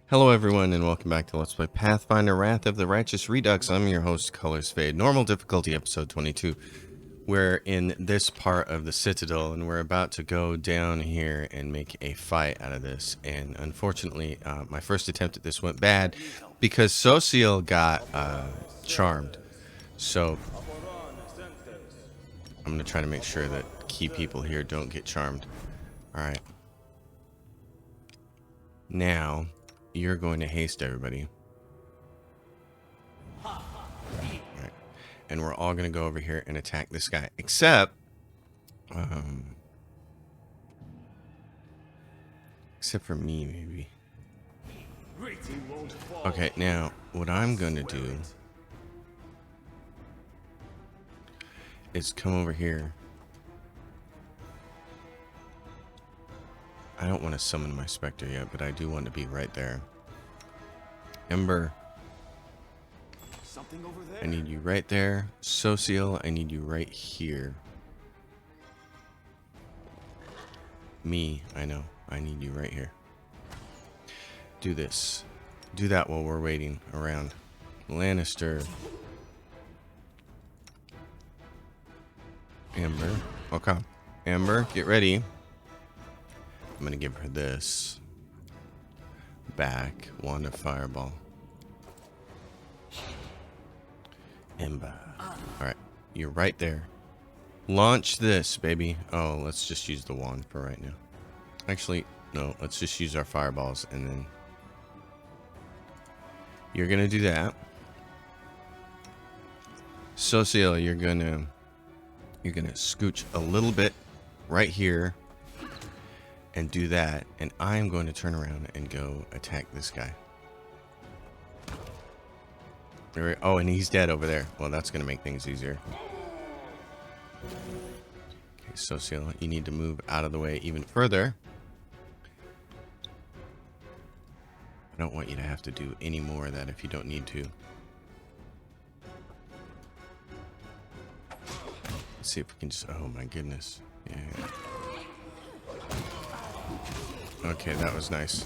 Hello everyone and welcome back to Let's Play Pathfinder Wrath of the Righteous Redux. I'm your host, Colors Fade. Normal difficulty episode 22. We're in this part of the Citadel and we're about to go down here and make a fight out of this. And unfortunately, my first attempt at this went bad because Social got charmed. So I'm going to try to make sure that key people here don't get charmed. Alright. Now, you're going to haste everybody. Alright. And we're all going to go over here and attack this guy. Except for me, maybe. Okay, now, what I'm going to do is come over here. I don't want to summon my Spectre yet, but I do want to be right there. Ember. Something over there? I need you right there. Social, I need you right here. Me, I know. I need you right here. Do this. Do that while we're waiting around. Lannister. Amber. Okay. Amber, get ready. I'm going to give her this. Back. Wand of Fireball. Ember. Alright. You're right there. Launch this, baby. Oh, let's just use the wand for right now. Actually, no. Let's just use our fireballs and then... You're going to do that. Social, you're going to scooch a little bit right here. And do that, and I'm going to turn around and go attack this guy. Oh, and he's dead over there. Well, that's going to make things easier. Okay, Social, you need to move out of the way even further. I don't want you to have to do any more of that if you don't need to. Let's see if we can just... Oh, my goodness. Yeah. Okay, that was nice.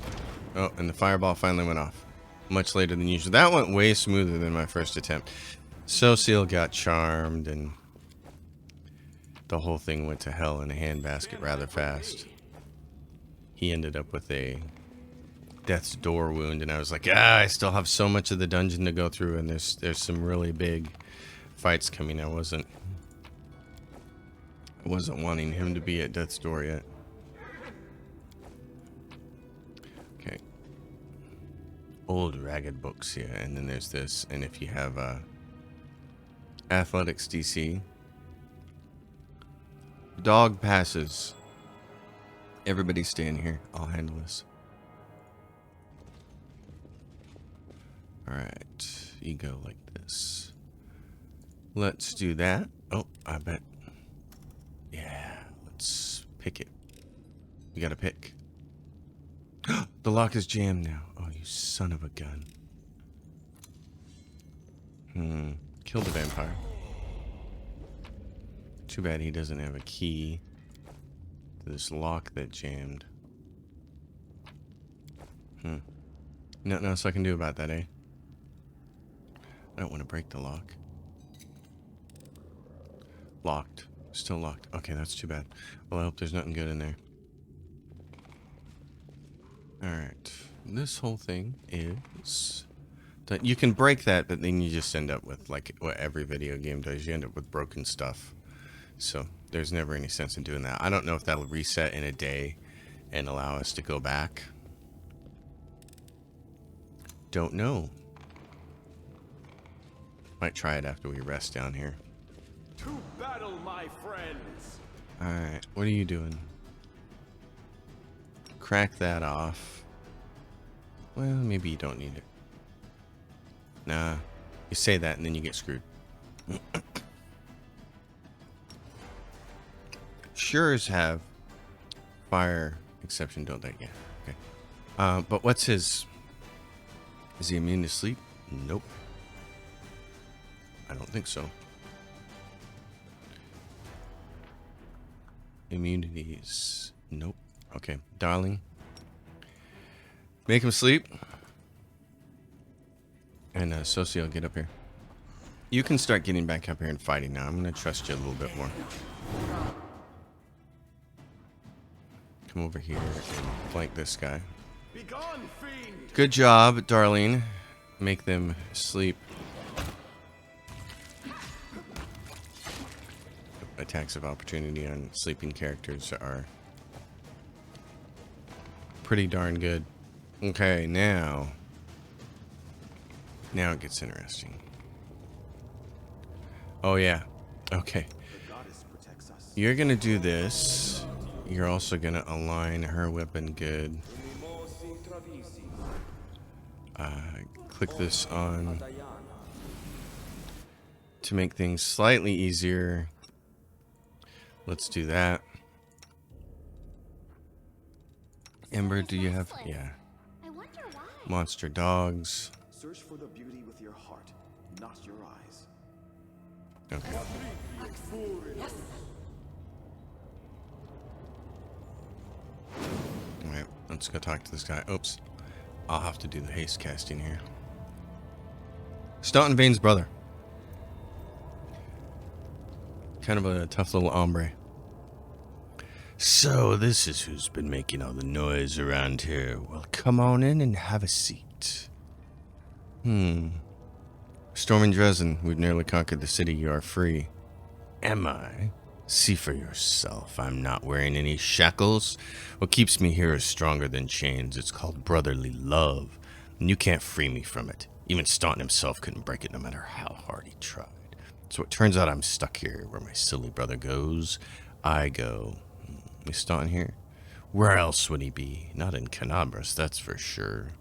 Oh, and the fireball finally went off. Much later than usual. That went way smoother than my first attempt. Social got charmed, and the whole thing went to hell in a handbasket rather fast. He ended up with a death's door wound, and I was like, I still have so much of the dungeon to go through, and there's some really big fights coming. I wasn't wanting him to be at death's door yet. Okay. Old ragged books here, and then there's this, and if you have athletics DC, dog passes. Everybody stand here. I'll handle this. Alright, you go like this. Let's do that. Oh, I bet. Yeah, let's pick it. We gotta pick. The lock is jammed now. Oh, you son of a gun. Kill the vampire. Too bad he doesn't have a key to this lock that jammed. Nothing else I can do about that, eh? I don't want to break the lock. Locked. Still locked. Okay, that's too bad. Well, I hope there's nothing good in there. Alright, this whole thing is that you can break that, but then you just end up with, like what every video game does, you end up with broken stuff. So there's never any sense in doing that. I don't know if that'll reset in a day and allow us to go back. Don't know. Might try it after we rest down here. To battle, my friends. Alright, what are you doing? Crack that off. Well, maybe you don't need it. Nah. You say that and then you get screwed. Sures have fire exception, don't they? Yeah. Okay. But what's his... Is he immune to sleep? Nope. I don't think so. Immunities. Nope. Okay, darling. Make him sleep. And Socio, get up here. You can start getting back up here and fighting now. I'm going to trust you a little bit more. Come over here and flank this guy. Begone, fiend! Good job, Darlene. Make them sleep. Attacks of opportunity on sleeping characters are pretty darn good. Okay, now it gets interesting. Oh yeah. Okay. The goddess protects us. You're gonna do this. You're also gonna align her weapon good. Click this on to make things slightly easier. Let's do that. Ember, do you have? Yeah. I wonder why. Monster dogs. Search for the beauty with your heart, not your eyes. Okay. Alright, let's go talk to this guy. Oops. I'll have to do the haste casting here. Staunton Vane's brother. Kind of a tough little hombre. So, this is who's been making all the noise around here. Well, come on in and have a seat. Storming Dresden, we've nearly conquered the city. You are free. Am I? See for yourself. I'm not wearing any shackles. What keeps me here is stronger than chains. It's called brotherly love, and you can't free me from it. Even Staunton himself couldn't break it, no matter how hard he tried. So it turns out I'm stuck here. Where my silly brother goes, I go. Is Staunton here? Where else would he be? Not in Canabras, that's for sure.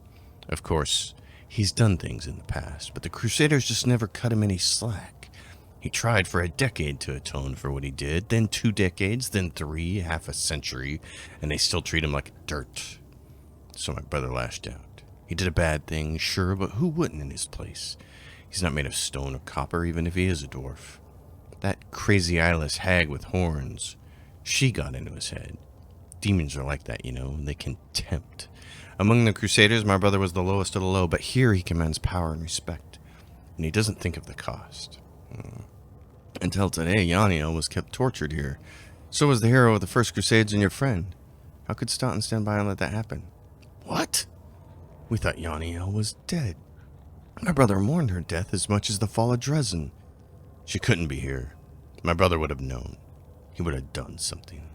Of course, he's done things in the past, but the Crusaders just never cut him any slack. He tried for a decade to atone for what he did, then 2 decades, then 3, half a century, and they still treat him like dirt. So my brother lashed out. He did a bad thing, sure, but who wouldn't in his place? He's not made of stone or copper, even if he is a dwarf. That crazy eyeless hag with horns, she got into his head. Demons are like that, you know, they can tempt. Among the Crusaders, my brother was the lowest of the low, but here he commands power and respect, and he doesn't think of the cost. Until today, Yanio was kept tortured here. So was the hero of the First Crusades and your friend. How could Staunton stand by and let that happen? What? We thought Yanio was dead. My brother mourned her death as much as the fall of Dresden. She couldn't be here. My brother would have known. He would have done something.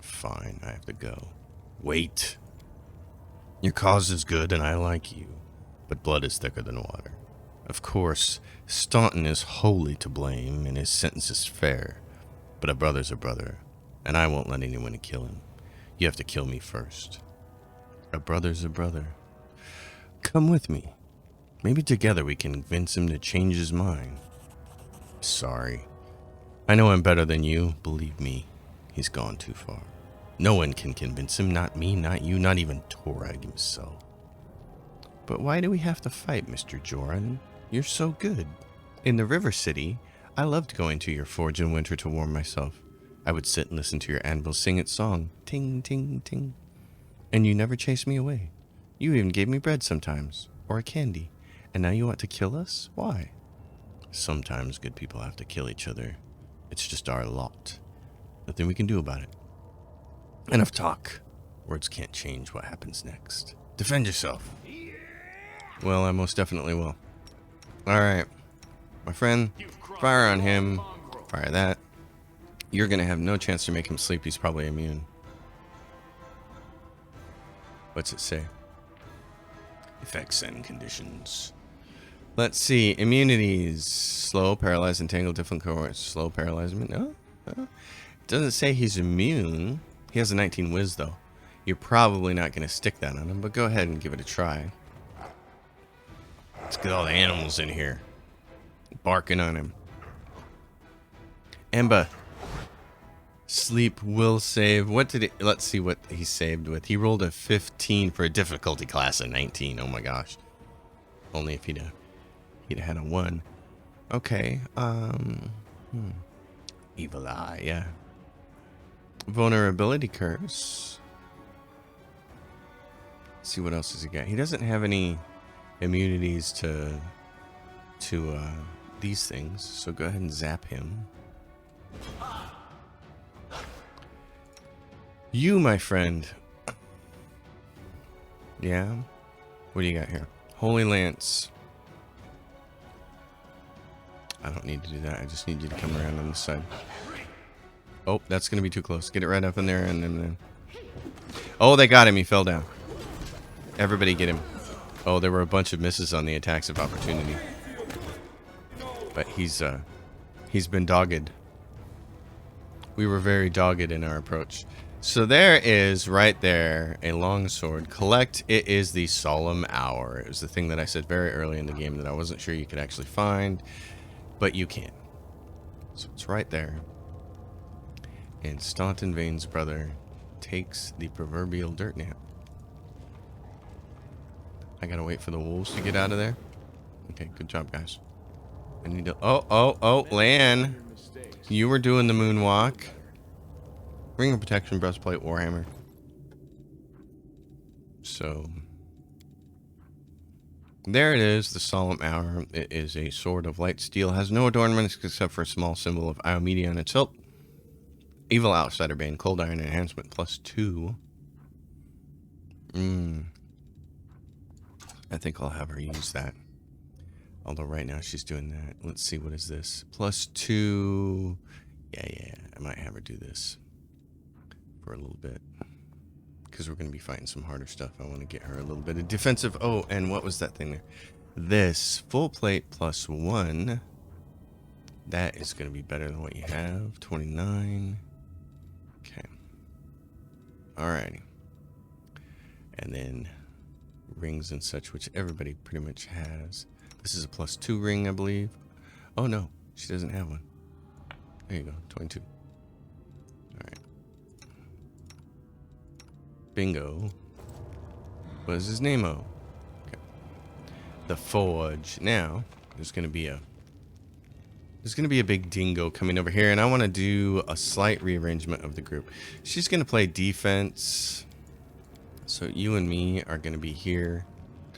Fine, I have to go. Wait. Your cause is good and I like you, but blood is thicker than water. Of course, Staunton is wholly to blame and his sentence is fair, but a brother's a brother, and I won't let anyone kill him. You have to kill me first. A brother's a brother. Come with me. Maybe together we can convince him to change his mind. Sorry. I know I'm better than you, believe me. He's gone too far. No one can convince him, not me, not you, not even Torag himself. But why do we have to fight, Mr. Joran? You're so good. In the River City, I loved going to your forge in winter to warm myself. I would sit and listen to your anvil sing its song, ting, ting, ting. And you never chased me away. You even gave me bread sometimes, or a candy. And now you want to kill us? Why? Sometimes good people have to kill each other. It's just our lot. Nothing we can do about it. Enough talk. Words can't change what happens next. Defend yourself. Well, I most definitely will. Alright. My friend, fire on him. Fire that. You're gonna have no chance to make him sleep. He's probably immune. What's it say? Effects and conditions. Let's see. Immunities. Slow, paralyzed, entangled, different cohorts. Slow, paralyzed. No? It doesn't say he's immune. He has a 19 whiz, though. You're probably not going to stick that on him, but go ahead and give it a try. Let's get all the animals in here. Barking on him. Emba. Sleep will save. What did it... Let's see what he saved with. He rolled a 15 for a difficulty class of 19. Oh my gosh. Only if he'd had a 1. Okay. Evil Eye, yeah. Vulnerability curse. Let's see what else has he got. He doesn't have any immunities to to these things. So go ahead and zap him. You, my friend. Yeah? What do you got here? Holy Lance. I don't need to do that. I just need you to come around on this side. Oh, that's going to be too close. Get it right up in there and then... Oh, they got him. He fell down. Everybody get him. Oh, there were a bunch of misses on the attacks of opportunity. But he's been dogged. We were very dogged in our approach. So there is, right there, a longsword. Collect. It is the Solemn Hour. It was the thing that I said very early in the game that I wasn't sure you could actually find. But you can. So it's right there. And Staunton Vane's brother takes the proverbial dirt nap. I gotta wait for the wolves to get out of there. Okay, good job, guys. I need to... Oh, Lan. You were doing the moonwalk. Ring of Protection, Breastplate, Warhammer. So... there it is, the Solemn Hour. It is a sword of light steel. Has no adornments except for a small symbol of Iomedia on its hilt. Evil Outsider Bane, Cold Iron Enhancement, +2. I think I'll have her use that. Although right now she's doing that. Let's see, what is this? +2. Yeah. I might have her do this for a little bit. Because we're going to be fighting some harder stuff. I want to get her a little bit of defensive. Oh, and what was that thing there? This full plate +1. That is going to be better than what you have. 29. Okay. Alrighty. And then rings and such, which everybody pretty much has. This is a +2 ring, I believe. Oh no, she doesn't have one. There you go, 22. Alright. Bingo. What is his name-o? Okay. The Forge. Now, there's gonna be a big dingo coming over here, and I want to do a slight rearrangement of the group. She's gonna play defense. So you and me are gonna be here.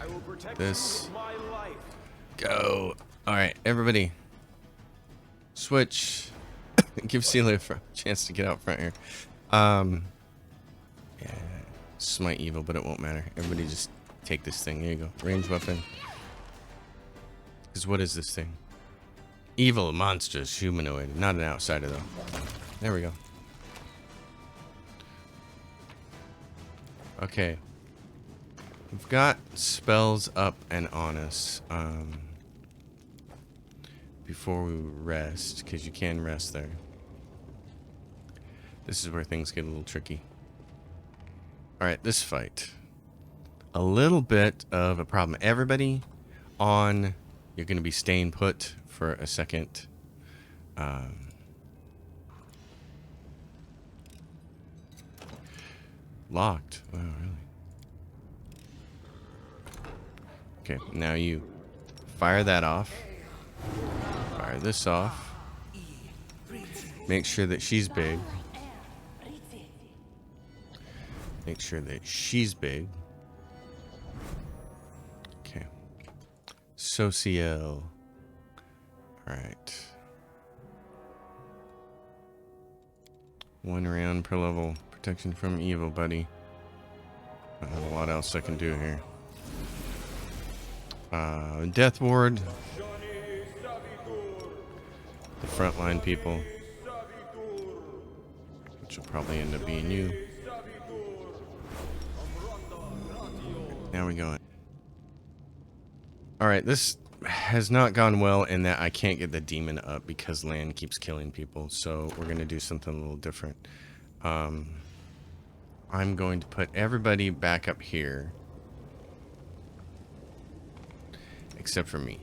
I will protect This. you with my life. Go. Alright, everybody. Switch. Give Celia a chance to get out front here. Yeah. Smite evil, but it won't matter. Everybody just take this thing. There you go. Ranged weapon. Because what is this thing? Evil, monstrous, humanoid. Not an outsider, though. There we go. Okay. We've got spells up and on us. Before we rest, because you can rest there. This is where things get a little tricky. Alright, this fight. A little bit of a problem. Everybody on... You're going to be staying put for a second. Locked. Wow, really? Okay, now you fire that off. Fire this off. Make sure that she's big. Make sure that she's big. Okay. Social. Alright. 1 round per level. Protection from evil, buddy. I don't know what else I can do here. Death Ward. The frontline people. Which will probably end up being you. Now we go. Alright, this has not gone well in that I can't get the demon up because Lan keeps killing people. So we're going to do something a little different. I'm going to put everybody back up here. Except for me.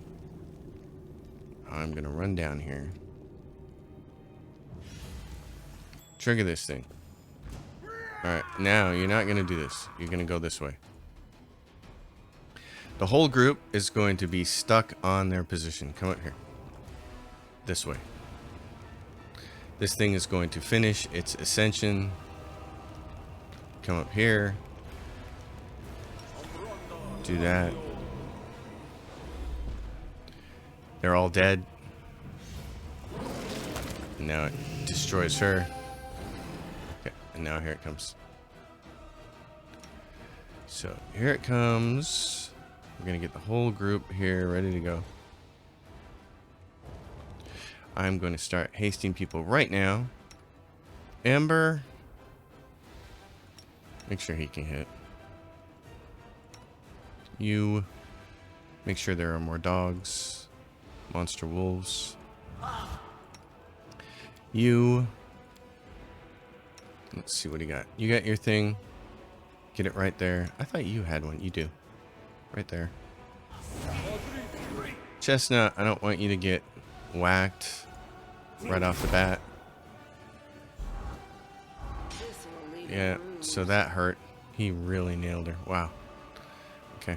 I'm going to run down here. Trigger this thing. Alright, now you're not going to do this. You're going to go this way. The whole group is going to be stuck on their position. Come up here. This way. This thing is going to finish its ascension. Come up here. Do that. They're all dead. And now it destroys her. Okay, and now here it comes. So here it comes. We're gonna get the whole group here ready to go. I'm going to start hasting people right now. Ember. Make sure he can hit. You. Make sure there are more dogs. Monster wolves. You. Let's see what he got. You got your thing. Get it right there. I thought you had one. You do. Right there. Chestnut, I don't want you to get whacked right off the bat. Yeah, so that hurt. He really nailed her. Wow. Okay.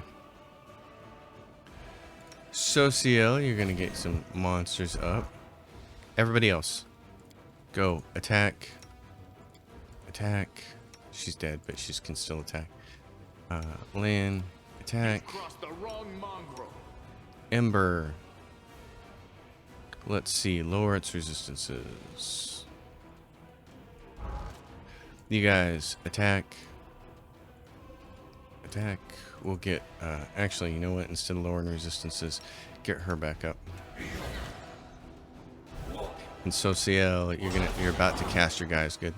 Sociel, you're going to get some monsters up. Everybody else. Go. Attack. Attack. She's dead, but she can still attack. Land. Attack. Ember. Let's see. Lower its resistances. You guys. Attack. Attack. We'll get... actually, you know what? Instead of lowering resistances, get her back up. And Sociel, you're about to cast your guys. Good.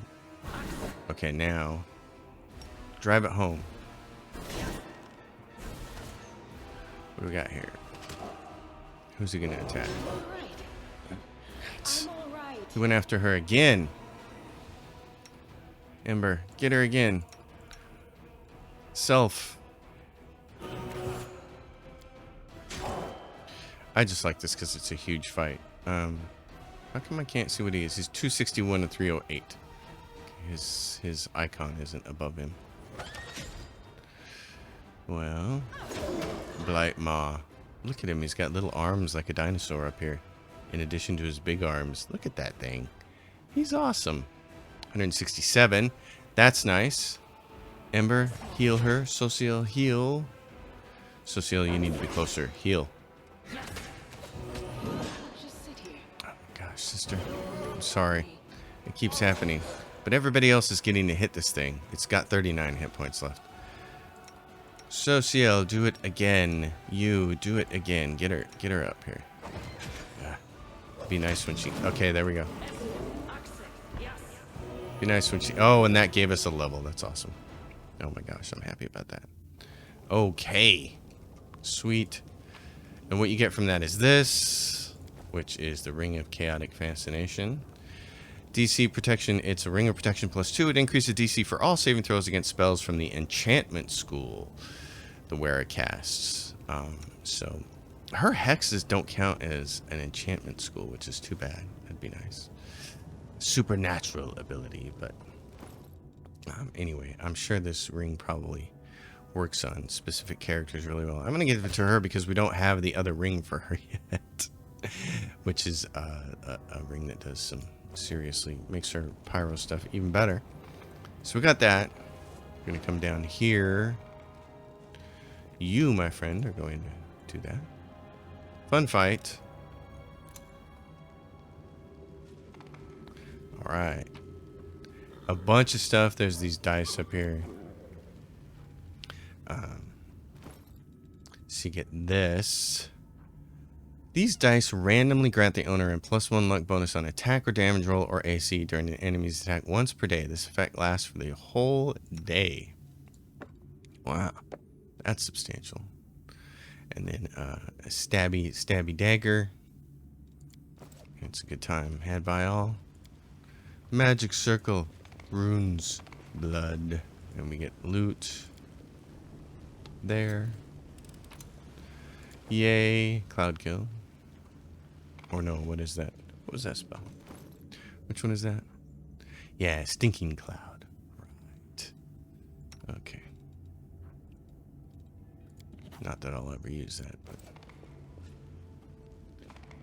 Okay, now drive it home. What do we got here? Who's he gonna attack? He went after her again. Ember, get her again. Self. I just like this because it's a huge fight. How come I can't see what he is? He's 261 to 308. His icon isn't above him. Well, Blight Maw. Look at him. He's got little arms like a dinosaur up here. In addition to his big arms. Look at that thing. He's awesome. 167. That's nice. Ember, heal her. Sociel, heal. Sociel, you need to be closer. Heal. Oh my gosh, sister. I'm sorry. It keeps happening. But everybody else is getting to hit this thing. It's got 39 hit points left. Sociel, do it again. You, do it again. Get her up here. Yeah. Be nice when she... Okay, there we go. Be nice when she... Oh, and that gave us a level. That's awesome. Oh my gosh, I'm happy about that. Okay. Sweet. And what you get from that is this, which is the Ring of Chaotic Fascination. DC protection, it's a Ring of Protection +2. It increases DC for all saving throws against spells from the Enchantment School the wearer casts. So her hexes don't count as an Enchantment School, which is too bad. That'd be nice. Supernatural ability, but anyway, I'm sure this ring probably works on specific characters really well. I'm going to give it to her because we don't have the other ring for her yet, which is a ring that does some... seriously makes her pyro stuff even better. So we got that. We're gonna come down here. You, my friend, are going to do that. Fun fight. All right, a bunch of stuff. There's these dice up here. So you get this. These dice randomly grant the owner a +1 luck bonus on attack or damage roll or AC during an enemy's attack once per day. This effect lasts for the whole day. Wow, that's substantial. And then a stabby dagger. It's a good time had by all. Magic circle, runes, blood, and we get loot. There. Yay, cloud kill. Or no, what is that? What was that spell? Which one is that? Yeah, stinking cloud. Right. Okay. Not that I'll ever use that, but...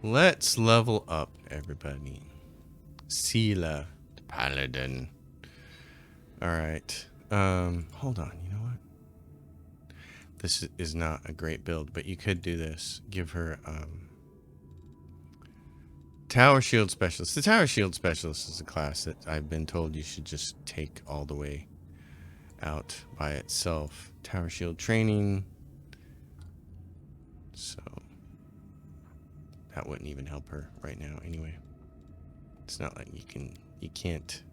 Let's level up, everybody. Sela, the paladin. Alright. Hold on, you know what? This is not a great build, but you could do this. Give her, Tower Shield Specialist. The Tower Shield Specialist is a class that I've been told you should just take all the way out by itself. Tower Shield Training. So that wouldn't even help her right now anyway. It's not like you can't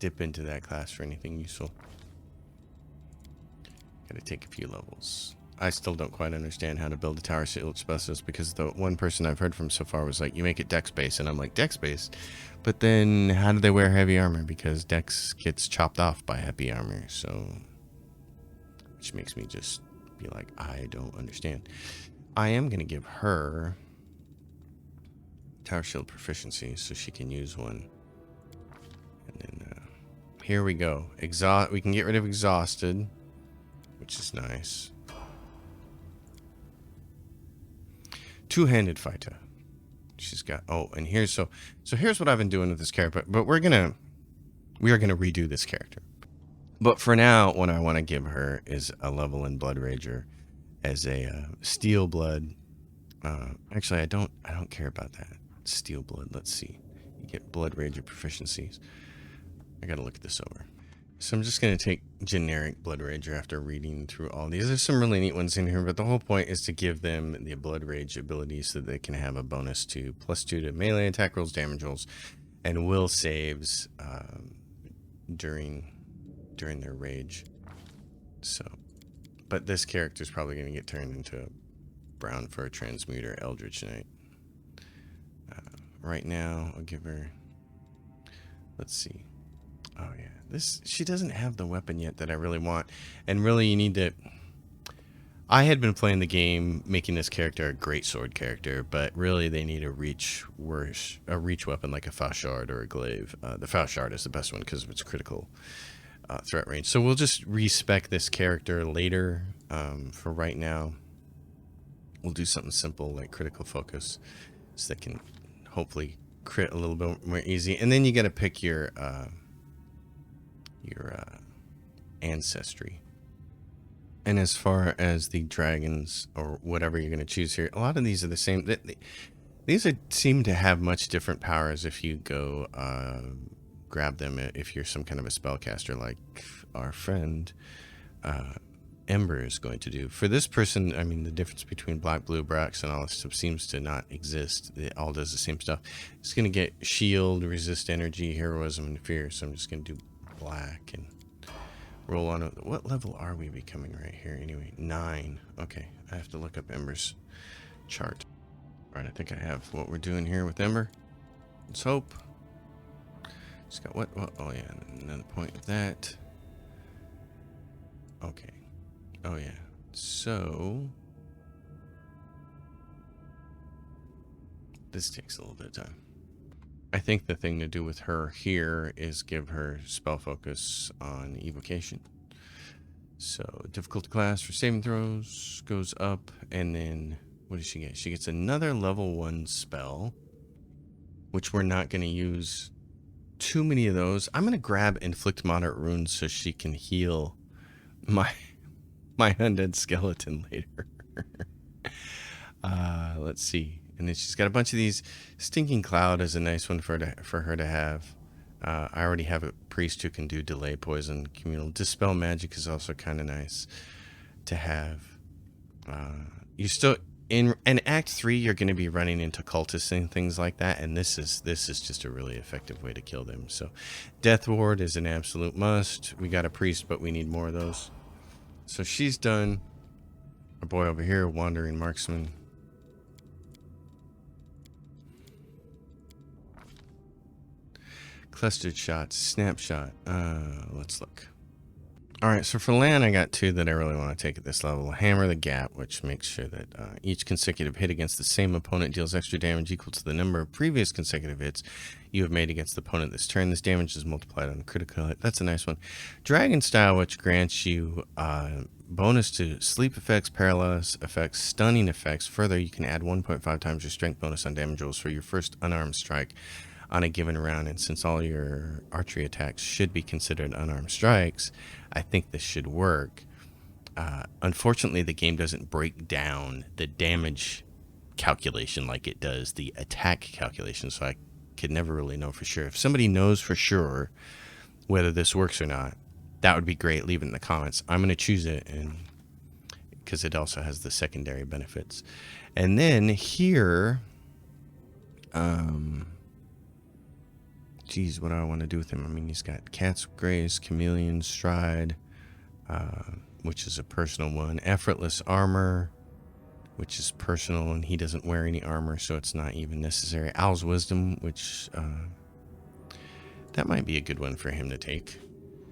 dip into that class for anything useful. Gotta take a few levels. I still don't quite understand how to build a Tower Shield Specialist, because the one person I've heard from so far was like, you make it Dex based, and I'm like, Dex based? But then how do they wear heavy armor? Because Dex gets chopped off by heavy armor, so... Which makes me just be like, I don't understand. I am going to give her Tower Shield Proficiency so she can use one. And then, here we go. We can get rid of Exhausted, which is nice. Two-handed fighter. She's got, oh, and here's, so here's what I've been doing with this character, but we are gonna redo this character. But for now, what I want to give her is a level in Blood Rager as a Steel Blood. Actually, I don't care about that. Steel Blood, let's see. You get Blood Rager proficiencies. I gotta look this over. So I'm just going to take generic Blood Rager after reading through all these. There's some really neat ones in here, but the whole point is to give them the Blood Rage ability so that they can have a bonus to +2 to melee attack rolls, damage rolls, and will saves during their rage. So, but this character is probably going to get turned into a Brown Fur Transmuter Eldritch Knight. Right now, I'll give her, let's see. Oh yeah, she doesn't have the weapon yet that I really want, and really you need to. I had been playing the game making this character a great sword character, but really they need a reach weapon like a Fauchard or a glaive. The Fauchard is the best one because of its critical threat range. So we'll just respec this character later. For right now, we'll do something simple like critical focus, so that can hopefully crit a little bit more easy. And then you got to pick your ancestry. And as far as the dragons or whatever you're going to choose here, a lot of these are the same. These seem to have much different powers if you go grab them, if you're some kind of a spellcaster like our friend Ember is going to do. For this person, I mean, the difference between black, blue, brax, and all this stuff seems to not exist. It all does the same stuff. It's going to get shield, resist energy, heroism, and fear. So I'm just going to do black and roll on. What level are we becoming right here anyway? 9. Okay, I have to look up Ember's chart. All right, I think I have what we're doing here with Ember. Let's hope. It's got what? Oh yeah, another point of that. Okay. Oh yeah. So this takes a little bit of time. I think the thing to do with her here is give her spell focus on evocation. So difficulty class for saving throws goes up, and then what does she get? She gets another level 1 spell, which we're not going to use too many of those. I'm going to grab inflict moderate wounds so she can heal my undead skeleton later. Let's see. And then she's got a bunch of these. Stinking Cloud is a nice one for her to have. I already have a priest who can do delay poison. Communal Dispel Magic is also kind of nice to have. You still in Act 3 you're going to be running into cultists and things like that, and this is just a really effective way to kill them. So Death Ward is an absolute must. We got a priest, but we need more of those. So she's done. Our boy over here, Wandering Marksman. Clustered shots, snapshot. Let's look. All right, so for land, I got 2 that I really want to take at this level. Hammer the Gap, which makes sure that each consecutive hit against the same opponent deals extra damage equal to the number of previous consecutive hits you have made against the opponent this turn. This damage is multiplied on a critical hit. That's a nice one. Dragon Style, which grants you bonus to sleep effects, paralysis effects, stunning effects. Further, you can add 1.5 times your strength bonus on damage rolls for your first unarmed strike on a given round, and since all your archery attacks should be considered unarmed strikes, I think this should work. Unfortunately, the game doesn't break down the damage calculation like it does the attack calculation, so I could never really know for sure. If somebody knows for sure whether this works or not, that would be great. Leave it in the comments. I'm going to choose it, and because it also has the secondary benefits. And then here, geez, what do I want to do with him? I mean, he's got Cat's Grace, Chameleon, Stride, which is a personal one, Effortless Armor, which is personal, and he doesn't wear any armor, so it's not even necessary. Owl's Wisdom, which that might be a good one for him to take,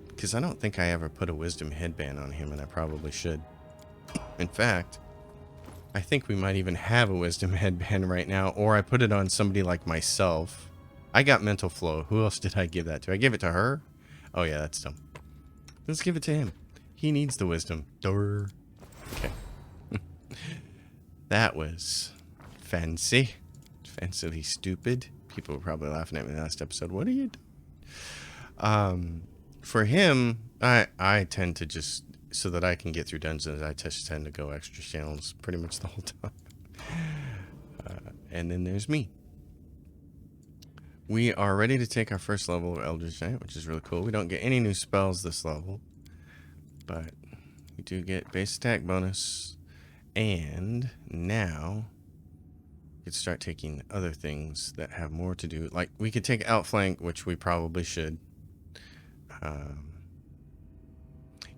because I don't think I ever put a Wisdom headband on him, and I probably should. In fact, I think we might even have a Wisdom headband right now, or I put it on somebody like myself. I got Mental Flow. Who else did I give that to? I gave it to her? Oh yeah, that's dumb. Let's give it to him. He needs the Wisdom. Durr. Okay. That was fancy. Fancily stupid. People were probably laughing at me last episode. What are you doing? For him, I tend to just, so that I can get through dungeons, I just tend to go extra channels pretty much the whole time. And then there's me. We are ready to take our first level of Eldritch Knight, which is really cool. We don't get any new spells this level, but we do get base attack bonus. And now we could start taking other things that have more to do. Like we could take Outflank, which we probably should.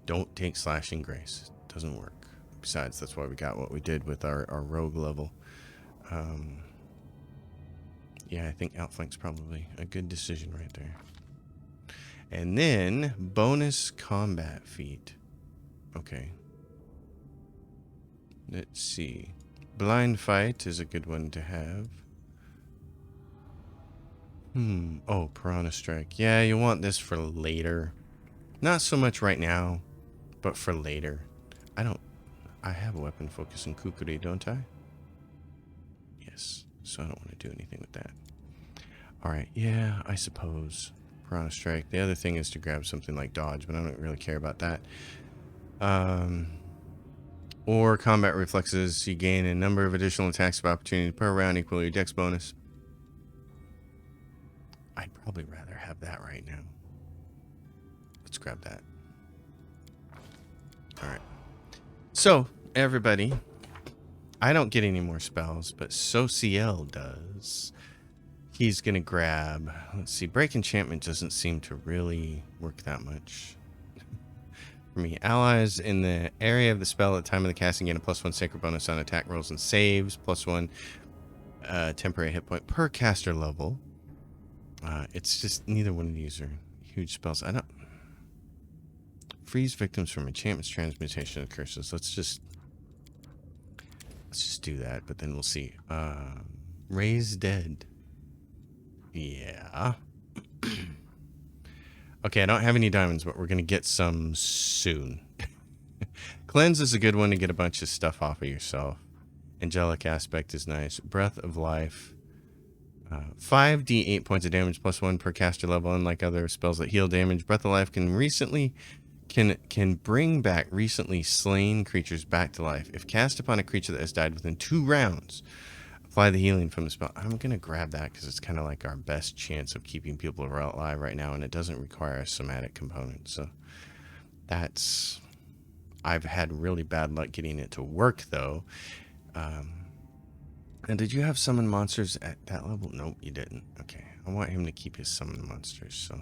Don't take Slashing Grace. It doesn't work. Besides, that's why we got what we did with our rogue level. Yeah, I think Outflank's probably a good decision right there. And then bonus combat feat. Okay. Let's see. Blind Fight is a good one to have. Oh, Piranha Strike. Yeah, you want this for later. Not so much right now, but for later. I have a weapon focus in Kukuri, don't I? Yes. So I don't want to do anything with that. Alright, yeah, I suppose. Piranha Strike. The other thing is to grab something like Dodge, but I don't really care about that. Or Combat Reflexes. You gain a number of additional attacks of opportunity per round equal to your dex bonus. I'd probably rather have that right now. Let's grab that. Alright. So, everybody, I don't get any more spells, but Sociel does. He's going to grab, let's see, Break Enchantment doesn't seem to really work that much for me. Allies in the area of the spell at the time of the casting gain a +1 sacred bonus on attack rolls and saves, +1 temporary hit point per caster level. It's just neither one of these are huge spells. I don't freeze victims from enchantments, transmutation, and curses. Let's just do that, but then we'll see. Raise dead. Yeah. Okay, I don't have any diamonds, but we're gonna get some soon. Cleanse is a good one to get a bunch of stuff off of yourself. Angelic Aspect is nice. Breath of Life. 5d8 points of damage +1 per caster level. Unlike other spells that heal damage, Breath of Life can bring back recently slain creatures back to life. If cast upon a creature that has died within 2 rounds, apply the healing from the spell. I'm going to grab that because it's kind of like our best chance of keeping people alive right now, and it doesn't require a somatic component. So that's... I've had really bad luck getting it to work, though. And did you have summon monsters at that level? Nope, you didn't. Okay, I want him to keep his summon monsters, so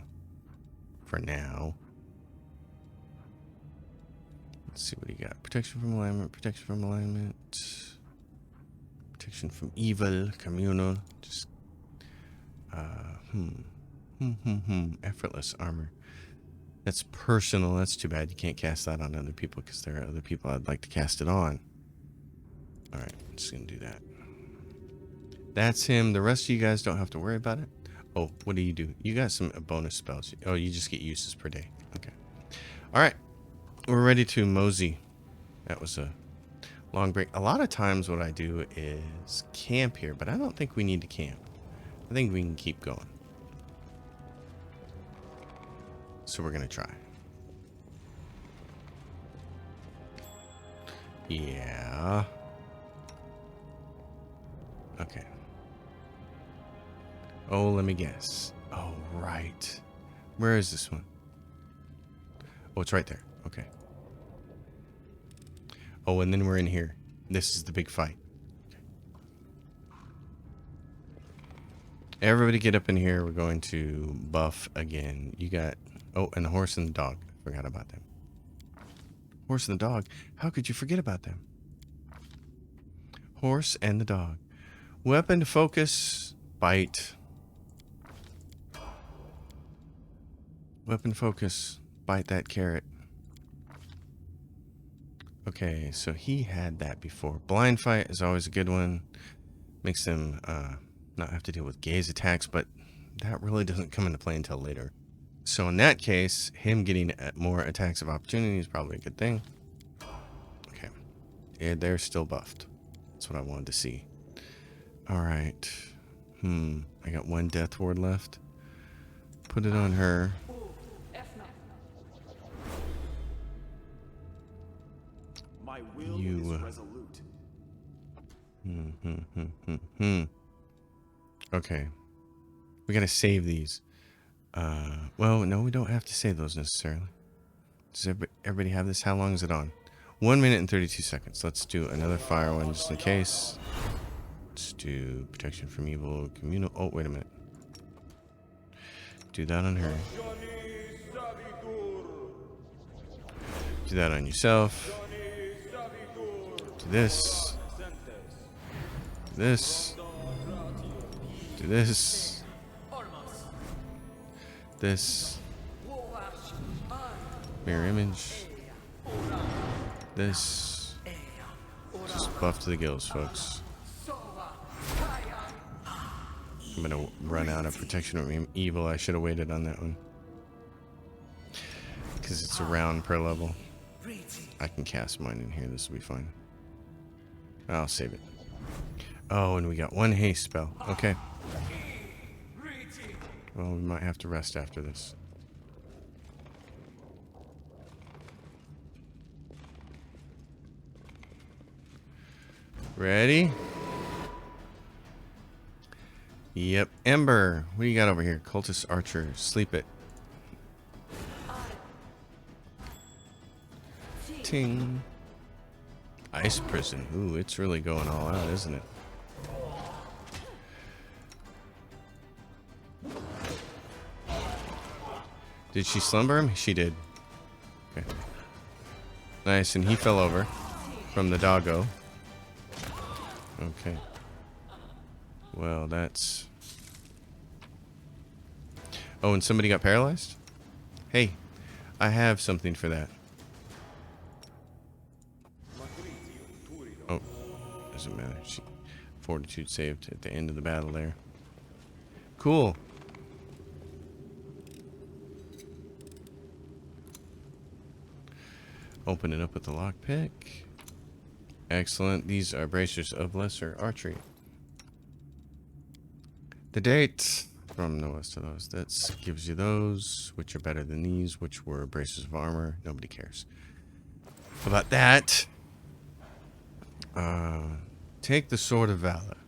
for now. Let's see what he got. Protection from alignment, protection from alignment, protection from evil, communal, just, effortless armor. That's personal. That's too bad. You can't cast that on other people because there are other people I'd like to cast it on. Alright, I'm just going to do that. That's him. The rest of you guys don't have to worry about it. Oh, what do? You got some bonus spells. Oh, you just get uses per day. Okay. Alright. We're ready to mosey. That was a long break. A lot of times what I do is camp here, but I don't think we need to camp. I think we can keep going. So we're going to try. Yeah. Okay. Oh, let me guess. Oh, right. Where is this one? Oh, it's right there. Okay. Oh, and then we're in here. This is the big fight. Everybody get up in here. We're going to buff again. You got... Oh, and the horse and the dog. Forgot about them. Horse and the dog. How could you forget about them? Horse and the dog. Weapon, focus, bite. Weapon, focus, bite that carrot. Okay, so he had that before. Blind fight is always a good one. Makes them not have to deal with gaze attacks, but that really doesn't come into play until later. So in that case, him getting more attacks of opportunity is probably a good thing. Okay. Yeah, they're still buffed. That's what I wanted to see. Alright. I got one death ward left. Put it on her. My will You, is resolute. Okay. We gotta save these. Well, no, we don't have to save those necessarily. Does everybody have this? How long is it on? 1 minute and 32 seconds. Let's do another fire one just in case. Let's do protection from evil, communal. Oh, wait a minute. Do that on her. Do that on yourself. Do this. Do this. Do this. This. Mirror image. This. Just buff to the gills, folks. I'm gonna run out of protection from evil. I should have waited on that one. Because it's a round per level. I can cast mine in here. This will be fine. I'll save it. Oh, and we got one haste spell. Okay. Well, we might have to rest after this. Ready? Yep. Ember. What do you got over here? Cultist Archer. Sleep it. Ting. Ice Prison. Ooh, it's really going all out, isn't it? Did she slumber him? She did. Okay. Nice, and he fell over from the doggo. Okay. Well, that's... Oh, and somebody got paralyzed? Hey, I have something for that. Oh, doesn't matter. Fortitude saved at the end of the battle there. Cool. Open it up with the lockpick. Excellent. These are bracers of lesser archery. The date from Noah's to those. That gives you those, which are better than these, which were bracers of armor. Nobody cares about that. Take the Sword of Valor.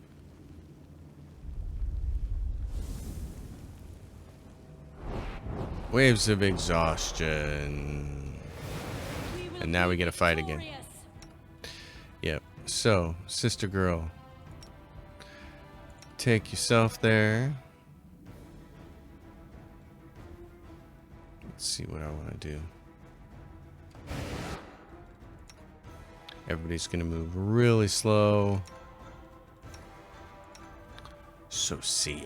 Waves of exhaustion. And now we get a fight again. Yep. So, sister girl. Take yourself there. Let's see what I want to do. Everybody's going to move really slow. So Ciel.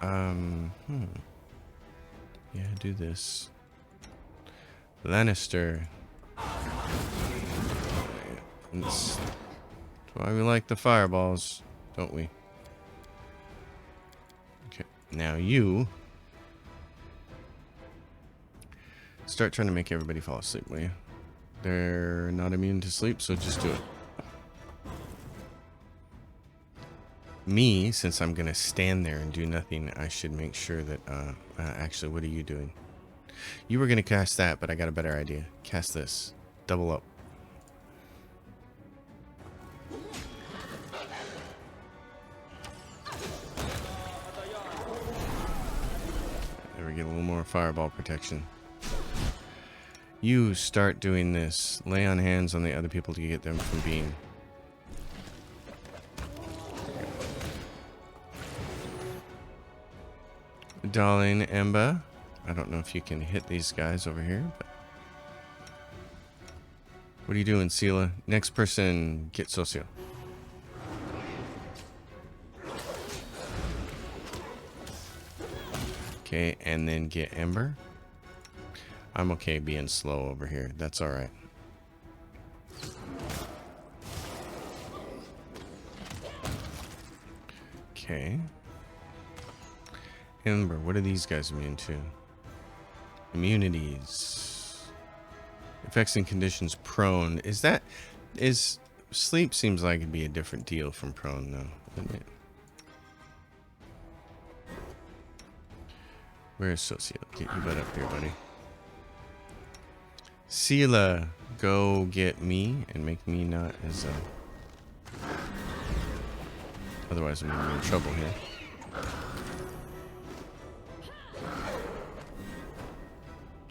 Yeah, do this. Lannister. That's why we like the fireballs, don't we? Okay, now you start trying to make everybody fall asleep, will you? They're not immune to sleep, so just do it. Me, since I'm gonna stand there and do nothing, I should make sure that, actually, what are you doing? You were gonna cast that, but I got a better idea. Cast this. Double up. more fireball protection. You start doing this. Lay on hands on the other people to get them from being... Darling Ember. I don't know if you can hit these guys over here, but... What are you doing, Sela? Next person, get Socio. Okay, and then get Ember. I'm okay being slow over here. That's alright. Okay. Ember, what are these guys immune to? Immunities. Effects and conditions prone. Is sleep seems like it'd be a different deal from prone though, wouldn't it? Where's Socio? Get your butt up here, buddy. Sela, go get me and make me not as otherwise I'm gonna be in trouble here.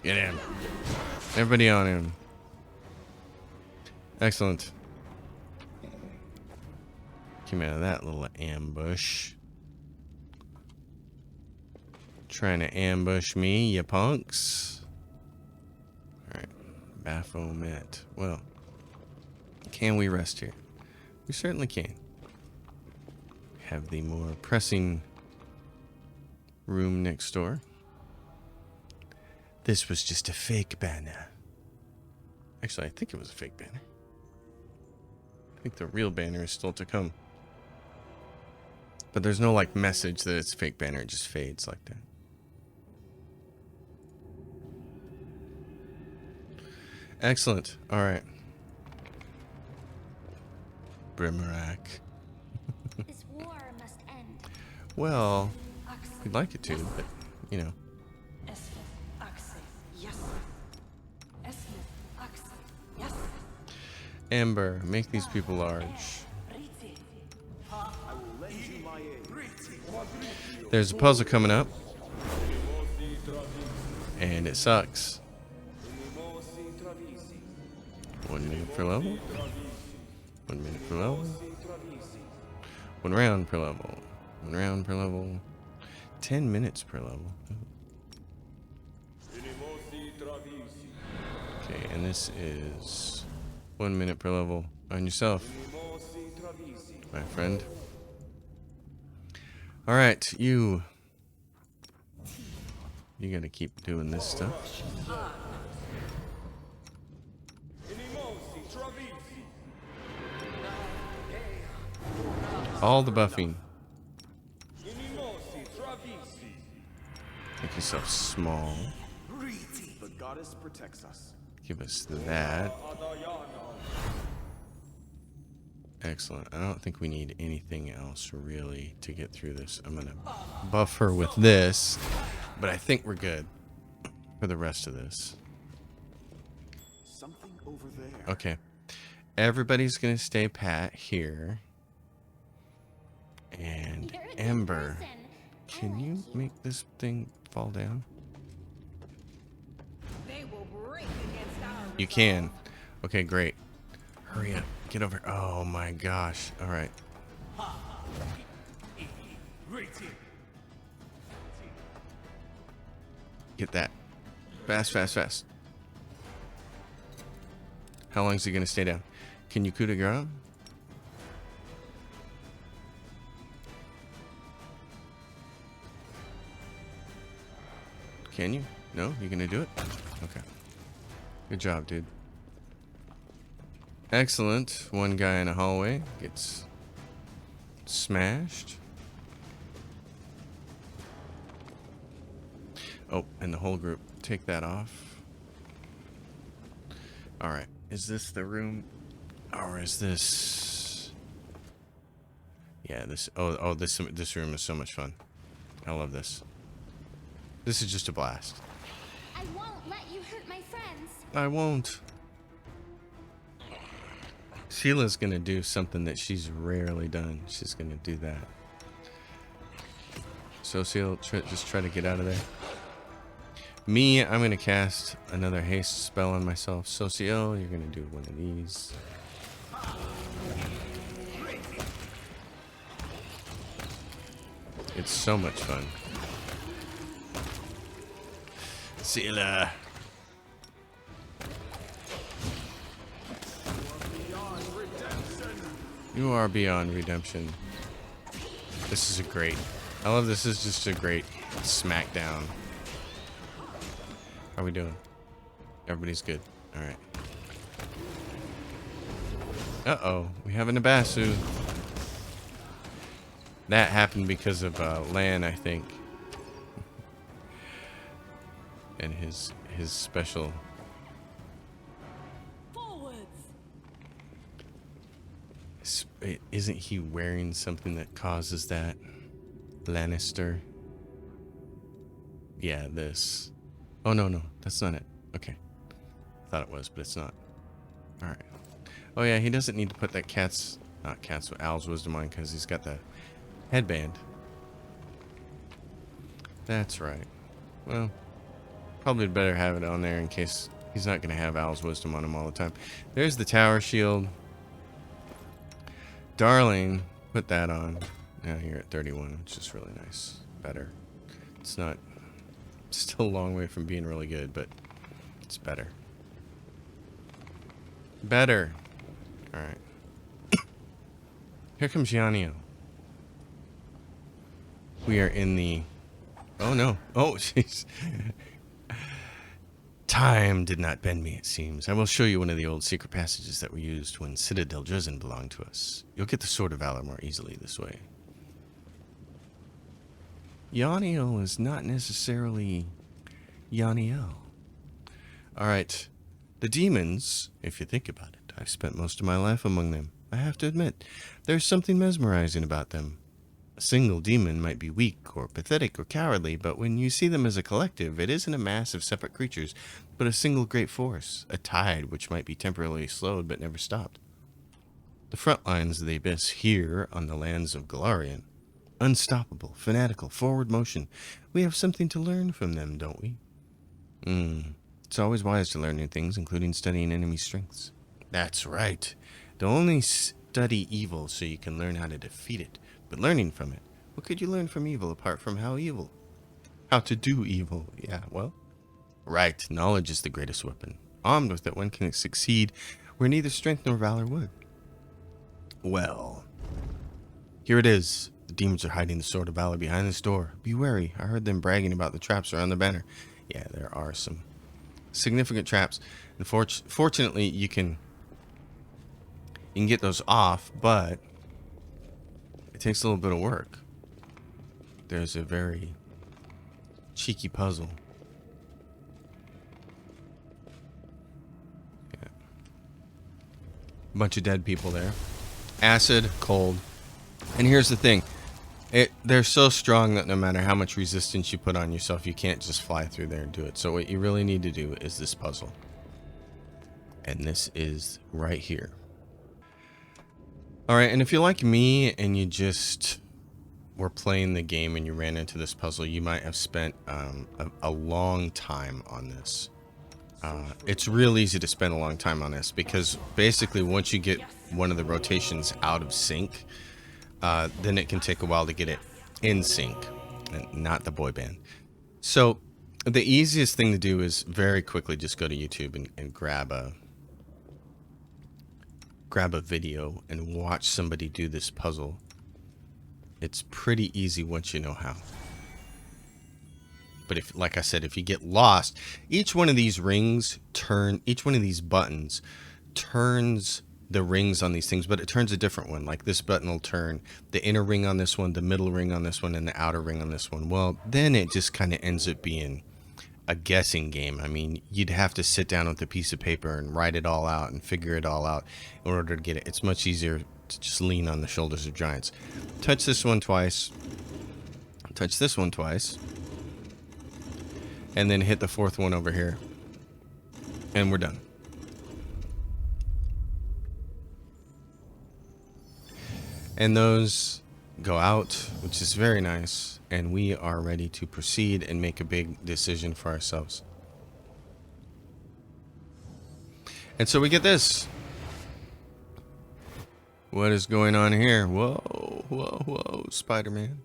Get him. Everybody on him. Excellent. Came out of that little ambush. Trying to ambush me, you punks. Alright. Baphomet. Well, can we rest here? We certainly can. Have the more pressing room next door. This was just a fake banner. Actually, I think it was a fake banner. I think the real banner is still to come. But there's no like message that it's a fake banner, it just fades like that. Excellent. Alright. Brimarack. This war must end. Well, we'd like it to, but, you know. Ember, make these people large. There's a puzzle coming up. And it sucks. 1 minute per level. 1 minute per level. 1 round per level. 1 round per level. 10 minutes per level. Okay, and this is 1 minute per level on yourself, my friend. Alright, you gotta keep doing this stuff. All the buffing. Make yourself small. The goddess protects us. Give us that. Excellent. I don't think we need anything else really to get through this. I'm gonna buff her with this, but I think we're good for the rest of this. Something over there. Okay. Everybody's gonna stay pat here. And You're a good Ember, person. can you make this thing fall down? They will break against our You can. Okay, great. Hurry up. Get over. Oh my gosh. All right. Get that. Fast, fast, fast. How long is he going to stay down? Can you coup de grace? Can you? No? You gonna do it? Okay. Good job, dude. Excellent. One guy in a hallway gets smashed. Oh, and the whole group. Take that off. Alright. Is this the room? Or is this... Yeah, this... Oh, this room is so much fun. I love this. This is just a blast. I won't let you hurt my friends. I won't. Sheila's gonna do something that she's rarely done. She's gonna do that. Socio, just try to get out of there. Me, I'm gonna cast another haste spell on myself. Socio, you're gonna do one of these. It's so much fun. Sila. You are beyond redemption. This is a great. I love this. Is just a great smackdown. How are we doing? Everybody's good. All right. Uh-oh. We have a Nabasu. That happened because of Lan, I think. And his special. Isn't he wearing something that causes that? Lannister. Yeah, this. Oh, no, that's not it. Okay. Thought it was, but it's not. Alright. Oh, yeah, he doesn't need to put that Owl's Wisdom on because he's got the headband. That's right. Well, probably better have it on there in case he's not going to have Owl's Wisdom on him all the time. There's the tower shield. Darling, put that on. Now you're at 31, which is really nice. Better. It's not... Still a long way from being really good, but it's better. Better. Alright. Here comes Yanio. We are in the... Oh, no. Oh, jeez. Time did not bend me, it seems. I will show you one of the old secret passages that were used when Citadel Drizzen belonged to us. You'll get the Sword of Valor more easily this way. Yanio is not necessarily Yanio. Alright. The demons, if you think about it, I've spent most of my life among them. I have to admit, there's something mesmerizing about them. A single demon might be weak or pathetic or cowardly, but when you see them as a collective, it isn't a mass of separate creatures, but a single great force, a tide which might be temporarily slowed but never stopped. The front lines of the Abyss here on the lands of Galarian. Unstoppable, fanatical, forward motion. We have something to learn from them, don't we? It's always wise to learn new things, including studying enemy strengths. That's right. Don't only study evil so you can learn how to defeat it, but learning from it. What could you learn from evil apart from how to do evil? Yeah, well, right. Knowledge is the greatest weapon. Armed with it, one can succeed where neither strength nor valor would. Well, here it is. The demons are hiding the Sword of Valor behind this door. Be wary. I heard them bragging about the traps around the banner. Yeah, there are some significant traps. And fortunately, you can get those off, but it takes a little bit of work. There's a very cheeky puzzle. Yeah. Bunch of dead people there. Acid, cold. And here's the thing. They're so strong that no matter how much resistance you put on yourself, you can't just fly through there and do it. So what you really need to do is this puzzle. And this is right here. Alright, and if you're like me and you just were playing the game and you ran into this puzzle, you might have spent a long time on this. It's real easy to spend a long time on this because basically once you get one of the rotations out of sync, then it can take a while to get it in sync, and not the boy band. So the easiest thing to do is very quickly just go to YouTube and grab a video and watch somebody do this puzzle. It's pretty easy once you know how. But if, like I said, if you get lost, each one of these buttons turns the rings on these things, but it turns a different one. Like this button will turn the inner ring on this one, the middle ring on this one, and the outer ring on this one. Well, then it just kind of ends up being a guessing game. I mean, you'd have to sit down with a piece of paper and write it all out and figure it all out in order to get it. It's much easier to just lean on the shoulders of giants. Touch this one twice. Touch this one twice. And then hit the fourth one over here. And we're done. And those go out, which is very nice, and we are ready to proceed and make a big decision for ourselves. And so we get this. What is going on here? Whoa, whoa, whoa, Spider-Man.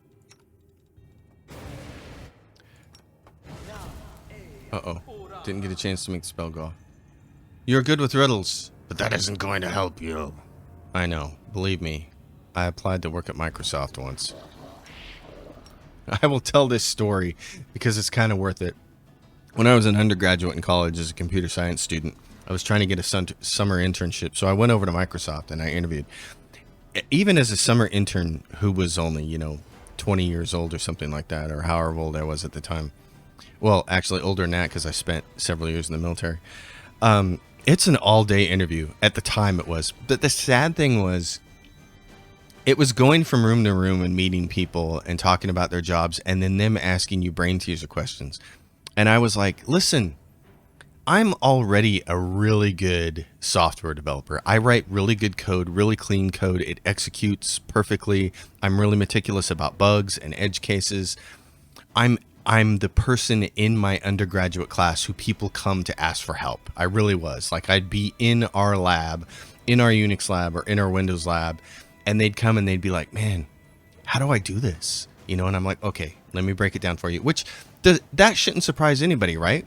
Uh-oh. Didn't get a chance to make the spell go off. You're good with riddles, but that isn't going to help you. I know. Believe me. I applied to work at Microsoft once. I will tell this story because it's kind of worth it. When I was an undergraduate in college as a computer science student, I was trying to get a summer internship. So I went over to Microsoft and I interviewed. Even as a summer intern who was only, 20 years old or something like that, or however old I was at the time. Well, actually older than that because I spent several years in the military. It's an all-day interview. At the time it was. But the sad thing was, it was going from room to room and meeting people and talking about their jobs and then them asking you brain teaser questions. And I was like, listen, I'm already a really good software developer. I write really good code, really clean code. It executes perfectly. I'm really meticulous about bugs and edge cases. I'm the person in my undergraduate class who people come to ask for help. I really was. Like, I'd be in our lab, in our Unix lab or in our Windows lab, and they'd come and they'd be like, man, how do I do this? And I'm like, okay, let me break it down for you. Which, that shouldn't surprise anybody, right?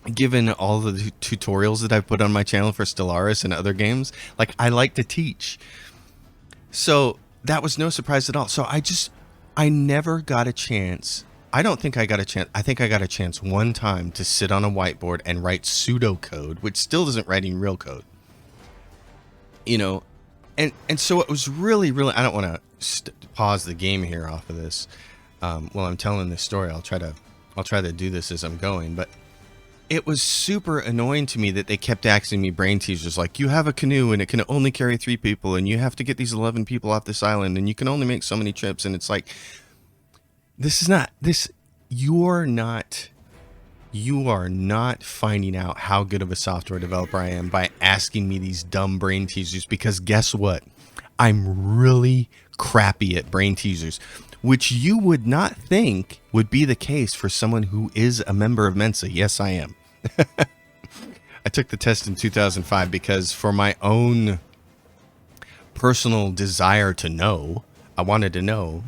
Given all the tutorials that I've put on my channel for Stellaris and other games, like, I like to teach. So that was no surprise at all. So I never got a chance. I don't think I got a chance. I think I got a chance one time to sit on a whiteboard and write pseudocode, which still isn't writing real code. And so it was really, really, I don't want to pause the game here off of this. While I'm telling this story, I'll try to do this as I'm going, but it was super annoying to me that they kept asking me brain teasers like, you have a canoe and it can only carry 3 people and you have to get these 11 people off this island and you can only make so many trips. And it's like, you are not finding out how good of a software developer I am by asking me these dumb brain teasers, because guess what? I'm really crappy at brain teasers, which you would not think would be the case for someone who is a member of Mensa. Yes, I am. I took the test in 2005 because for my own personal desire to know, I wanted to know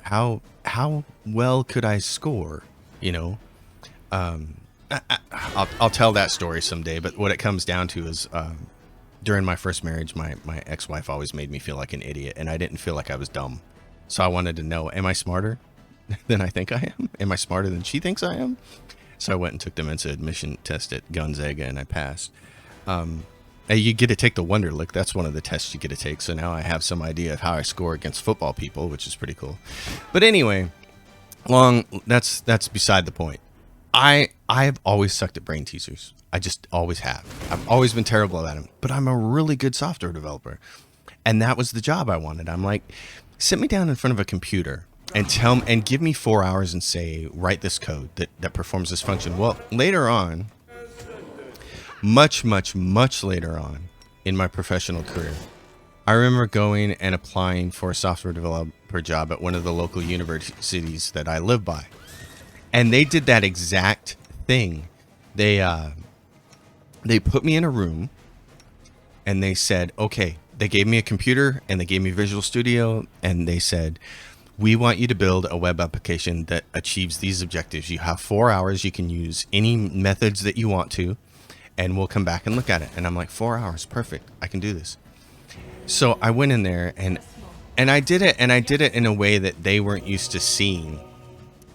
how well could I score, I'll tell that story someday, but what it comes down to is during my first marriage, my ex-wife always made me feel like an idiot, and I didn't feel like I was dumb. So I wanted to know, am I smarter than I think I am? Am I smarter than she thinks I am? So I went and took the Mensa admission test at Gonzaga, and I passed. You get to take the Wonderlic. That's one of the tests you get to take. So now I have some idea of how I score against football people, which is pretty cool. But anyway, that's beside the point. I've always sucked at brain teasers. I just always have. I've always been terrible at them. But I'm a really good software developer. And that was the job I wanted. I'm like, sit me down in front of a computer and give me 4 hours and say, write this code that performs this function. Well, later on, much later on in my professional career, I remember going and applying for a software developer job at one of the local universities that I live by. And they did that exact thing. They put me in a room and they said, okay, they gave me a computer and they gave me Visual Studio and they said, we want you to build a web application that achieves these objectives. You have 4 hours. You can use any methods that you want to, and we'll come back and look at it. And I'm like, 4 hours, perfect. I can do this. So I went in there and I did it, and I did it in a way that they weren't used to seeing.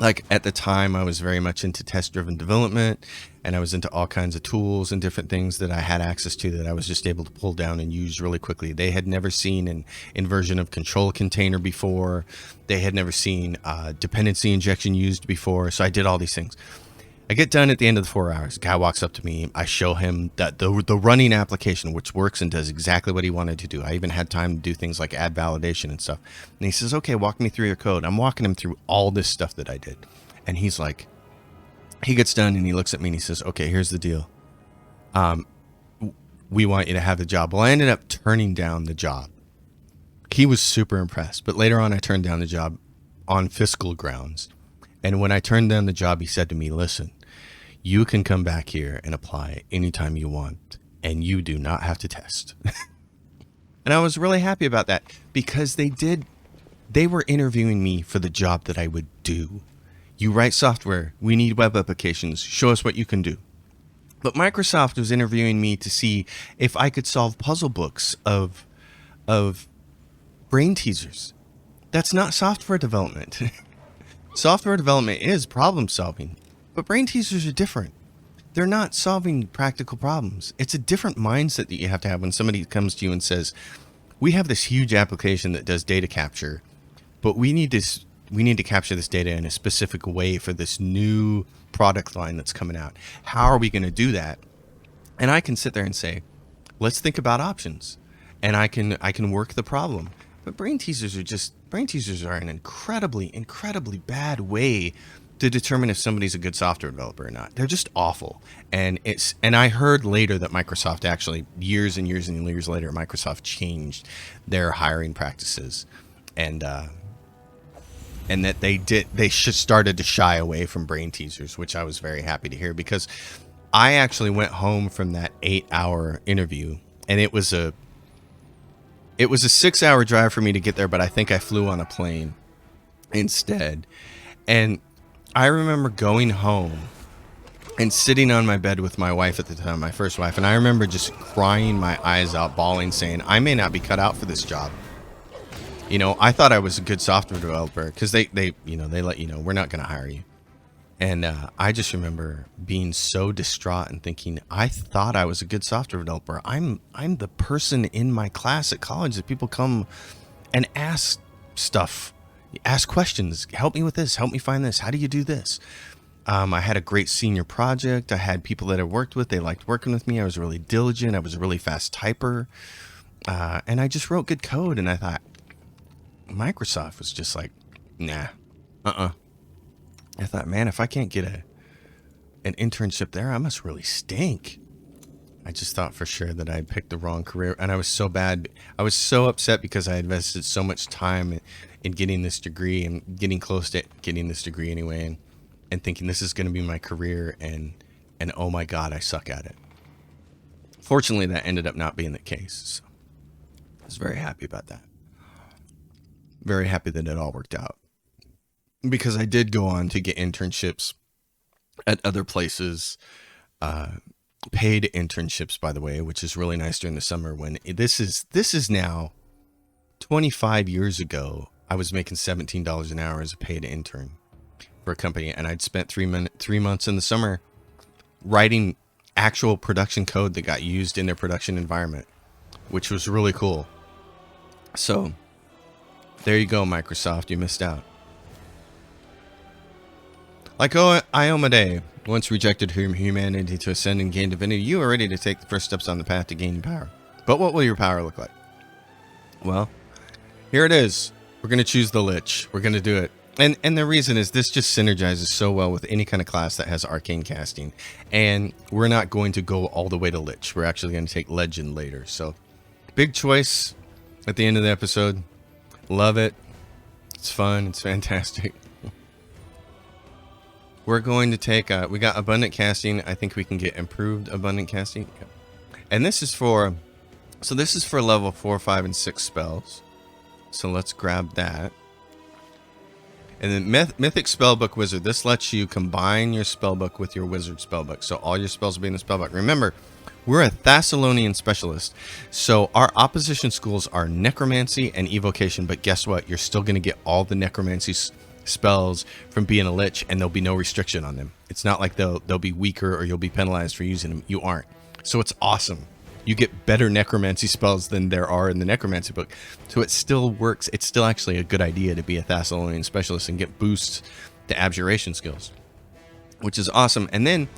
Like, at the time, I was very much into test-driven development, and I was into all kinds of tools and different things that I had access to that I was just able to pull down and use really quickly. They had never seen an inversion of control container before. They had never seen dependency injection used before. So I did all these things. I get done at the end of the 4 hours. The guy walks up to me. I show him that the running application, which works and does exactly what he wanted to do. I even had time to do things like add validation and stuff. And he says, okay, walk me through your code. I'm walking him through all this stuff that I did. And he's like, he gets done and he looks at me and he says, okay, here's the deal. We want you to have the job. Well, I ended up turning down the job. He was super impressed. But later on, I turned down the job on fiscal grounds. And when I turned down the job, he said to me, listen, you can come back here and apply anytime you want, and you do not have to test. And I was really happy about that because they were interviewing me for the job that I would do. You write software, we need web applications, show us what you can do. But Microsoft was interviewing me to see if I could solve puzzle books of brain teasers. That's not software development. Software development is problem solving, but brain teasers are different. They're not solving practical problems. It's a different mindset that you have to have when somebody comes to you and says, we have this huge application that does data capture, but we need to capture this data in a specific way for this new product line that's coming out. How are we going to do that? And I can sit there and say, let's think about options. And I can work the problem. But brain teasers are an incredibly bad way to determine if somebody's a good software developer or not. They're just awful. And I heard later that Microsoft actually, years and years later, Microsoft changed their hiring practices, and that they started to shy away from brain teasers, which I was very happy to hear, because I actually went home from that 8-hour interview, and it was a 6-hour drive for me to get there, but I think I flew on a plane instead. And I remember going home and sitting on my bed with my wife at the time, my first wife, and I remember just crying my eyes out, bawling, saying, I may not be cut out for this job. You know, I thought I was a good software developer because they let you know, we're not going to hire you. And I just remember being so distraught and thinking, I thought I was a good software developer. I'm the person in my class at college that people come and ask stuff, ask questions, help me with this, help me find this. How do you do this? I had a great senior project. I had people that I worked with. They liked working with me. I was really diligent. I was a really fast typer. And I just wrote good code. And I thought, Microsoft was just like, nah, I thought, man, if I can't get an internship there, I must really stink. I just thought for sure that I had picked the wrong career, and I was so bad. I was so upset because I invested so much time in getting this degree and getting close to getting this degree anyway, and thinking this is going to be my career, and oh my God, I suck at it. Fortunately, that ended up not being the case. So I was very happy about that. Very happy that it all worked out. Because I did go on to get internships at other places, paid internships, by the way, which is really nice during the summer. When this is now 25 years ago, I was making $17 an hour as a paid intern for a company, and I'd spent 3 months in the summer writing actual production code that got used in their production environment, which was really cool. So there you go, Microsoft, you missed out. Like Iomade once rejected humanity to ascend and gain divinity, you are ready to take the first steps on the path to gaining power. But what will your power look like? Well, here it is. We're going to choose the Lich. We're going to do it. And the reason is this just synergizes so well with any kind of class that has arcane casting. And we're not going to go all the way to Lich. We're actually going to take Legend later. So, big choice at the end of the episode. Love it. It's fun. It's fantastic. We're going to take, we got abundant casting. I think we can get improved abundant casting. And this is for, so this is for level 4, 5, and 6 spells. So let's grab that. And then Mythic Spellbook Wizard. This lets you combine your spellbook with your wizard spellbook. So all your spells will be in the spellbook. Remember, we're a Thessalonian specialist. So our opposition schools are Necromancy and Evocation. But guess what? You're still going to get all the Necromancy spells from being a Lich, and there'll be no restriction on them. It's not like they'll be weaker or you'll be penalized for using them. You aren't. So it's awesome. You get better Necromancy spells than there are in the Necromancy book. So it still works. It's still actually a good idea to be a Thessalonian specialist and get boosts to abjuration skills, which is awesome. And then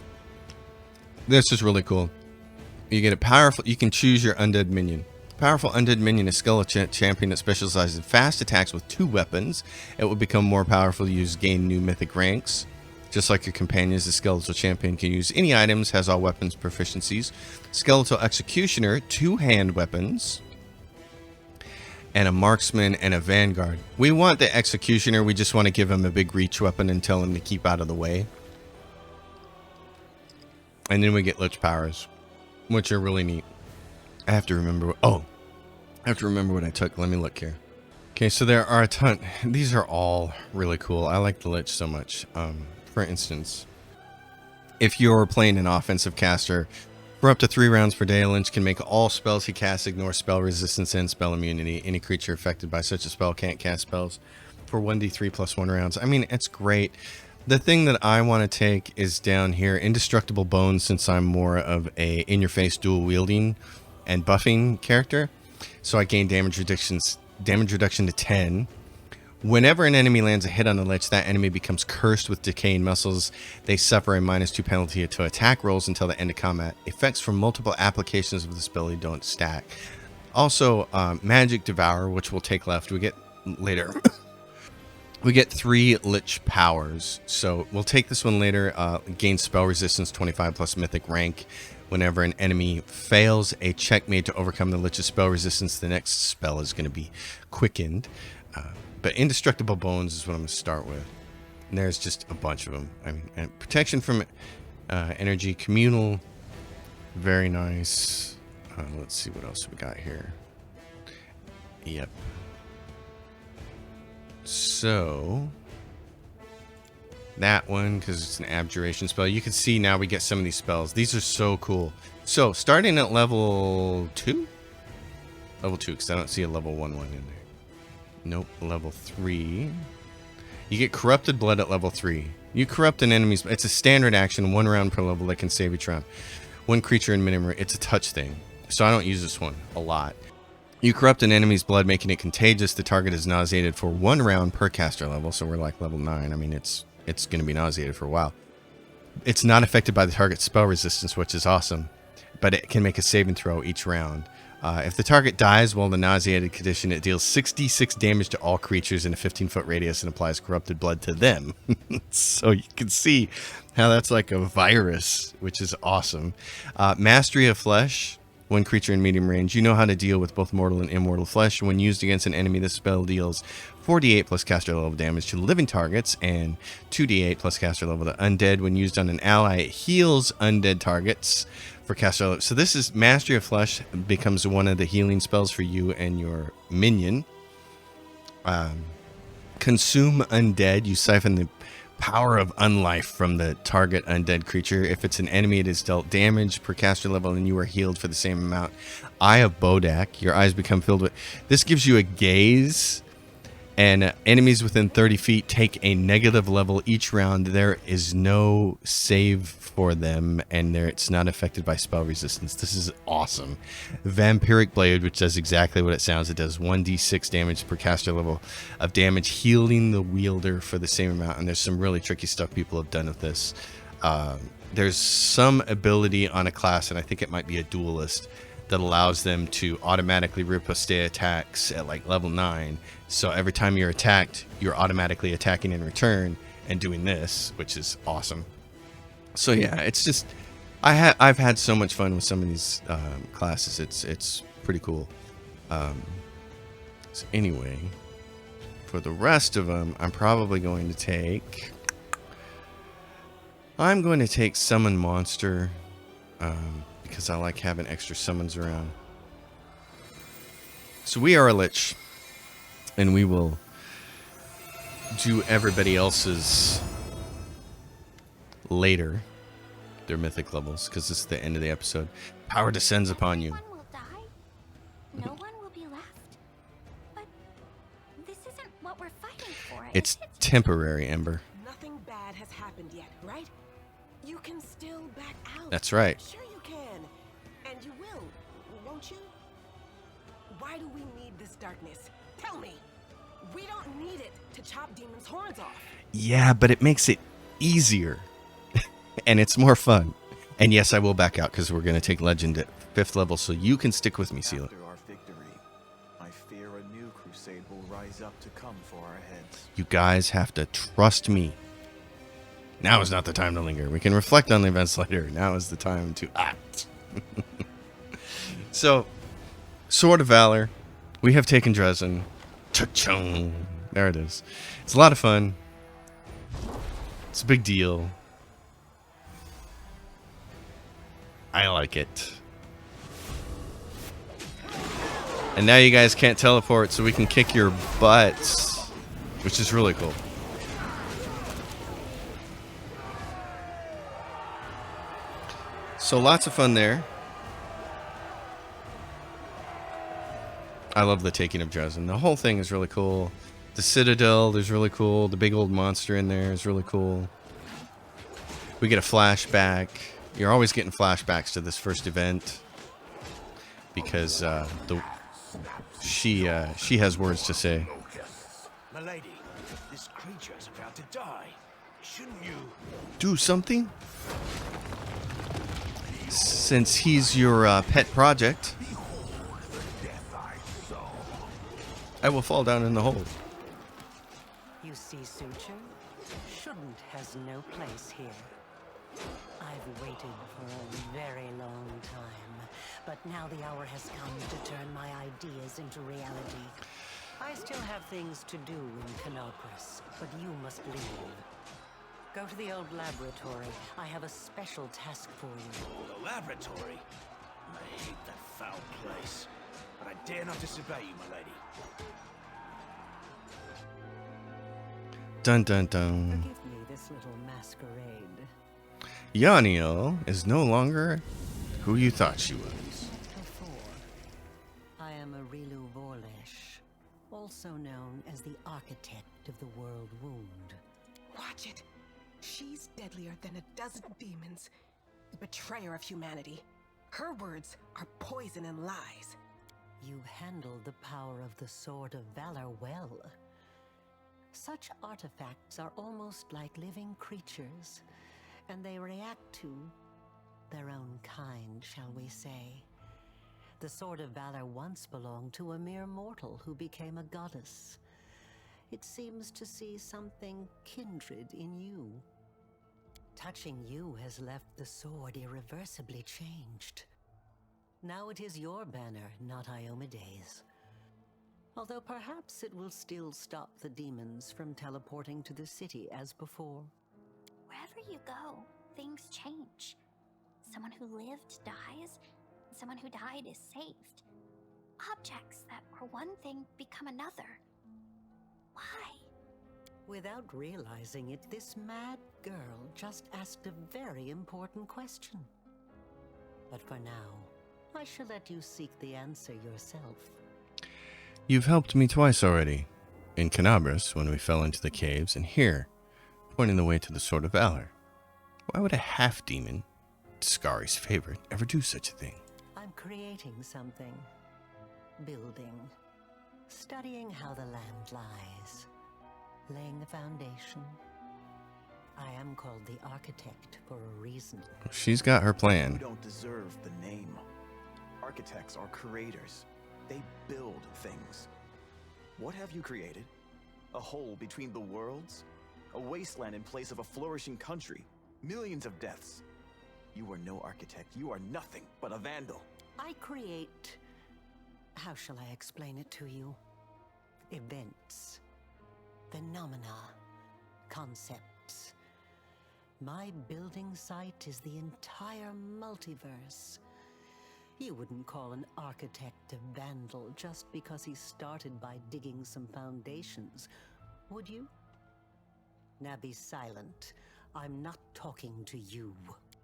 this is really cool. You get a powerful, you can choose your undead minion. Powerful undead minion is skeleton champion that specializes in fast attacks with 2 weapons. It will become more powerful to use, gain new mythic ranks. Just like your companions, the skeletal champion can use any items, has all weapons proficiencies. Skeletal executioner, 2 hand weapons. and a marksman and a vanguard. We want the executioner. We just want to give him a big reach weapon and tell him to keep out of the way. And then we get lich powers, which are really neat. I have to remember. I have to remember what I took. Let me look here. Okay, so there are a ton. These are all really cool. I like the lich so much. For instance, if you're playing an offensive caster, for up to 3 rounds per day, a lich can make all spells he casts ignore spell resistance and spell immunity. Any creature affected by such a spell can't cast spells for 1d3 plus 1 rounds. I mean, it's great. The thing that I want to take is down here, Indestructible Bones, since I'm more of a in-your-face dual wielding and buffing character. So I gain damage reduction to 10. Whenever an enemy lands a hit on the lich, that enemy becomes cursed with decaying muscles. They suffer a -2 penalty to attack rolls until the end of combat. Effects from multiple applications of this ability don't stack. Also, Magic Devour, which we'll take left. We get later. We get 3 lich powers. So we'll take this one later. Gain spell resistance 25 plus mythic rank. Whenever an enemy fails a check made to overcome the lich's spell resistance, the next spell is going to be quickened. But Indestructible Bones is what I'm going to start with. And there's just a bunch of them. I mean, and protection from energy, communal, very nice. Let's see what else we got here. Yep. So that one, because it's an abjuration spell. You can see now we get some of these spells. These are so cool. So starting at level 2? Level 2, because I don't see a level 1 in there. Nope, level 3. You get Corrupted Blood at level 3. You corrupt an enemy's... It's a standard action, 1 round per level that can save each round. 1 creature in minimum. It's a touch thing. So I don't use this one a lot. You corrupt an enemy's blood, making it contagious. The target is nauseated for 1 round per caster level. So we're like level 9. I mean, it's going to be nauseated for a while. It's not affected by the target's spell resistance, which is awesome. But it can make a saving throw each round. If the target dies while the nauseated condition, it deals 66 damage to all creatures in a 15-foot radius and applies corrupted blood to them. So you can see how that's like a virus, which is awesome. Mastery of Flesh. 1 creature in medium range. You know how to deal with both mortal and immortal flesh. When used against an enemy, this spell deals 4d8 plus caster level damage to living targets and 2d8 plus caster level to undead. When used on an ally, it heals undead targets for caster level. So this is Mastery of Flesh, becomes one of the healing spells for you and your minion. Consume Undead. You siphon the power of unlife from the target undead creature. If it's an enemy, it is dealt damage per caster level and you are healed for the same amount. Eye of Bodak. Your eyes become filled with... This gives you a gaze, and enemies within 30 feet take a negative level each round. There is no save for them, and it's not affected by spell resistance. This is awesome. Vampiric Blade, which does exactly what it sounds. It does 1d6 damage per caster level of damage, healing the wielder for the same amount. And there's some really tricky stuff people have done with this. There's some ability on a class, and I think it might be a duelist, that allows them to automatically riposte attacks at like level 9. So every time you're attacked, you're automatically attacking in return and doing this, which is awesome. So yeah, it's just... I've had so much fun with some of these classes. It's pretty cool. So anyway, for the rest of them, I'm probably going to take... Summon Monster, because I like having extra summons around. So we are a lich, and we will do everybody else's later, their mythic levels, because this is the end of the episode. Power descends upon you. No one will die. No one will be left. But this isn't what we're fighting for. It's temporary, Ember. Nothing bad has happened yet, right? You can still back out. That's right. Sure you can. And you will, won't you? Why do we need this darkness? Tell me. We don't need it to chop demons' horns off. Yeah, but it makes it easier. And it's more fun. And yes, I will back out because we're going to take Legend at 5th level, so you can stick with me, Seela. After our victory, I fear a new crusade will rise up to come for our heads. You guys have to trust me. Now is not the time to linger. We can reflect on the events later. Now is the time to act. So, Sword of Valor, We have taken Dresden. Cha-chung. There it is. It's a lot of fun. It's a big deal. I like it. And now you guys can't teleport, so we can kick your butts, which is really cool. So lots of fun there. I love the taking of Dresden. The whole thing is really cool. The Citadel is really cool. The big old monster in there is really cool. We get a flashback. You're always getting flashbacks to this first event because she has words to say. Milady, this creature's about to die. Shouldn't you? Do something? Since he's your pet project, I will fall down in the hole. You see, Suture? Shouldn't has no place here. I've waited for a very long time, but now the hour has come to turn my ideas into reality. I still have things to do in Canopus, but you must leave. Go to the old laboratory. I have a special task for you. The laboratory? I hate that foul place. But I dare not disobey you, milady. Dun dun dun. Forgive me this little masquerade. Yaniel is no longer who you thought she was. Before, I am Arilu Vorlesh, also known as the Architect of the World Wound. Watch it. She's deadlier than a dozen demons. The betrayer of humanity. Her words are poison and lies. You handled the power of the Sword of Valor well. Such artifacts are almost like living creatures, and they react to their own kind, shall we say. The Sword of Valor once belonged to a mere mortal who became a goddess. It seems to see something kindred in you. Touching you has left the sword irreversibly changed. Now it is your banner, not Iomede's. Although perhaps it will still stop the demons from teleporting to the city as before. Wherever you go, things change. Someone who lived dies, and someone who died is saved. Objects that were one thing become another. Why? Without realizing it, this mad girl just asked a very important question. But for now, I shall let you seek the answer yourself. You've helped me twice already. In Canabras, when we fell into the caves, and here, pointing the way to the Sword of Valor. Why would a half-demon, Skari's favorite, ever do such a thing? I'm creating something. Building. Studying how the land lies. Laying the foundation. I am called the Architect for a reason. She's got her You plan. don't deserve the name. Architects are creators. They build things. What have you created? A hole between the worlds? A wasteland in place of a flourishing country? Millions of deaths. You are no architect. You are nothing but a vandal. I create... How shall I explain it to you? Events. Phenomena. Concepts. My building site is the entire multiverse. You wouldn't call an architect a vandal just because he started by digging some foundations, would you? Now be silent. I'm not talking to you.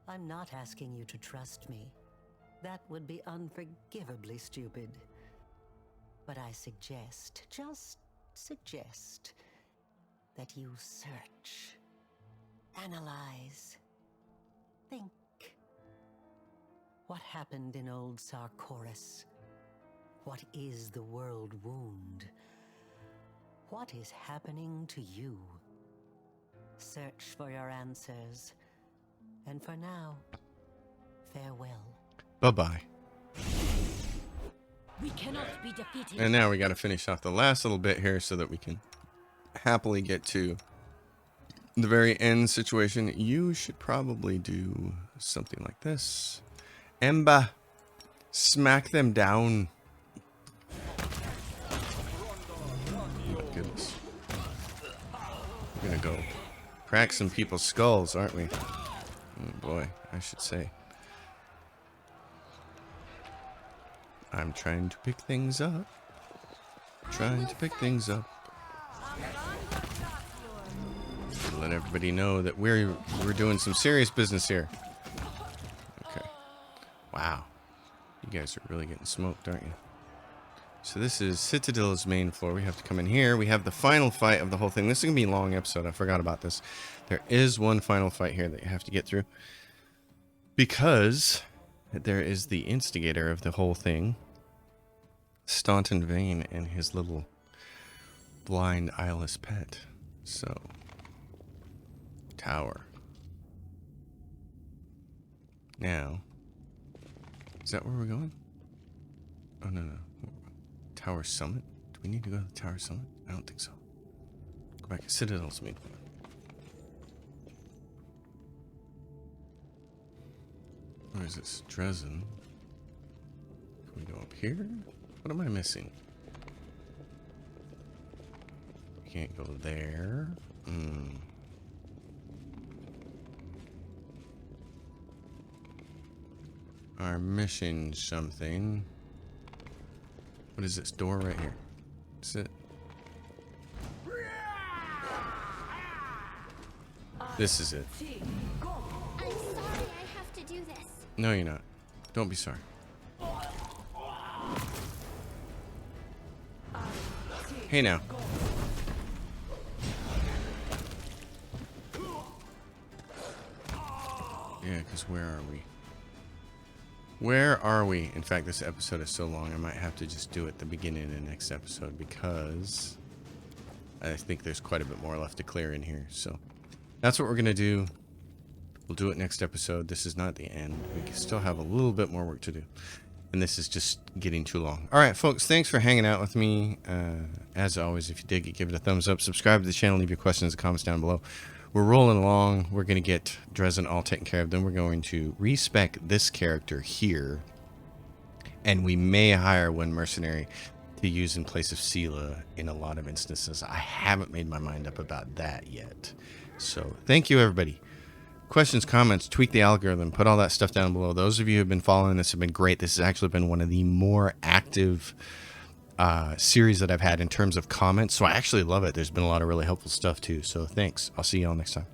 I'm not asking you to trust me. That would be unforgivably stupid. But I suggest, just suggest, that you search, analyze, think. What happened in old Sarkoris? What is the world wound? What is happening to you? Search for your answers. And for now, farewell. Bye-bye. We cannot be defeated. And now we got to finish off the last little bit here so that we can happily get to the very end situation. You should probably do something like this. Emba, smack them down. goodness. We're gonna go crack some people's skulls, aren't we? Oh boy, I should say. I'm trying to pick things up. Trying to pick things up. Let everybody know that we're doing some serious business here. Okay. Wow. You guys are really getting smoked, aren't you? So this is Citadel's main floor. We have to come in here. We have the final fight of the whole thing. This is going to be a long episode. I forgot about this. There is one final fight here that you have to get through. Because there is the instigator of the whole thing. Staunton Vane and his little blind eyeless pet. So, tower. Now, is that where we're going? Oh, no. Tower Summit? Do we need to go to the Tower Summit? I don't think so. Go back to Citadel's main floor. Where is this? Dresden. Can we go up here? What am I missing? Can't go there. Our mission something. What is this door right here? Is it? This is it. I'm sorry I have to do this. No, you're not. Don't be sorry. Hey now. Yeah, because where are we? Where are we? In fact, this episode is so long, I might have to just do it at the beginning of the next episode because I think there's quite a bit more left to clear in here. So that's what we're going to do. We'll do it next episode. This is not the end. We still have a little bit more work to do. And this is just getting too long. All right, folks, thanks for hanging out with me. As always, if you dig it, give it a thumbs up. Subscribe to the channel. Leave your questions and comments down below. We're rolling along. We're going to get Dresden all taken care of. Then we're going to respec this character here. And we may hire one mercenary to use in place of Sela in a lot of instances. I haven't made my mind up about that yet. So thank you, everybody. Questions, comments, tweak the algorithm, put all that stuff down below. Those of you who have been following this have been great. This has actually been one of the more active series that I've had in terms of comments. So I actually love it. There's been a lot of really helpful stuff too. So thanks. I'll see you all next time.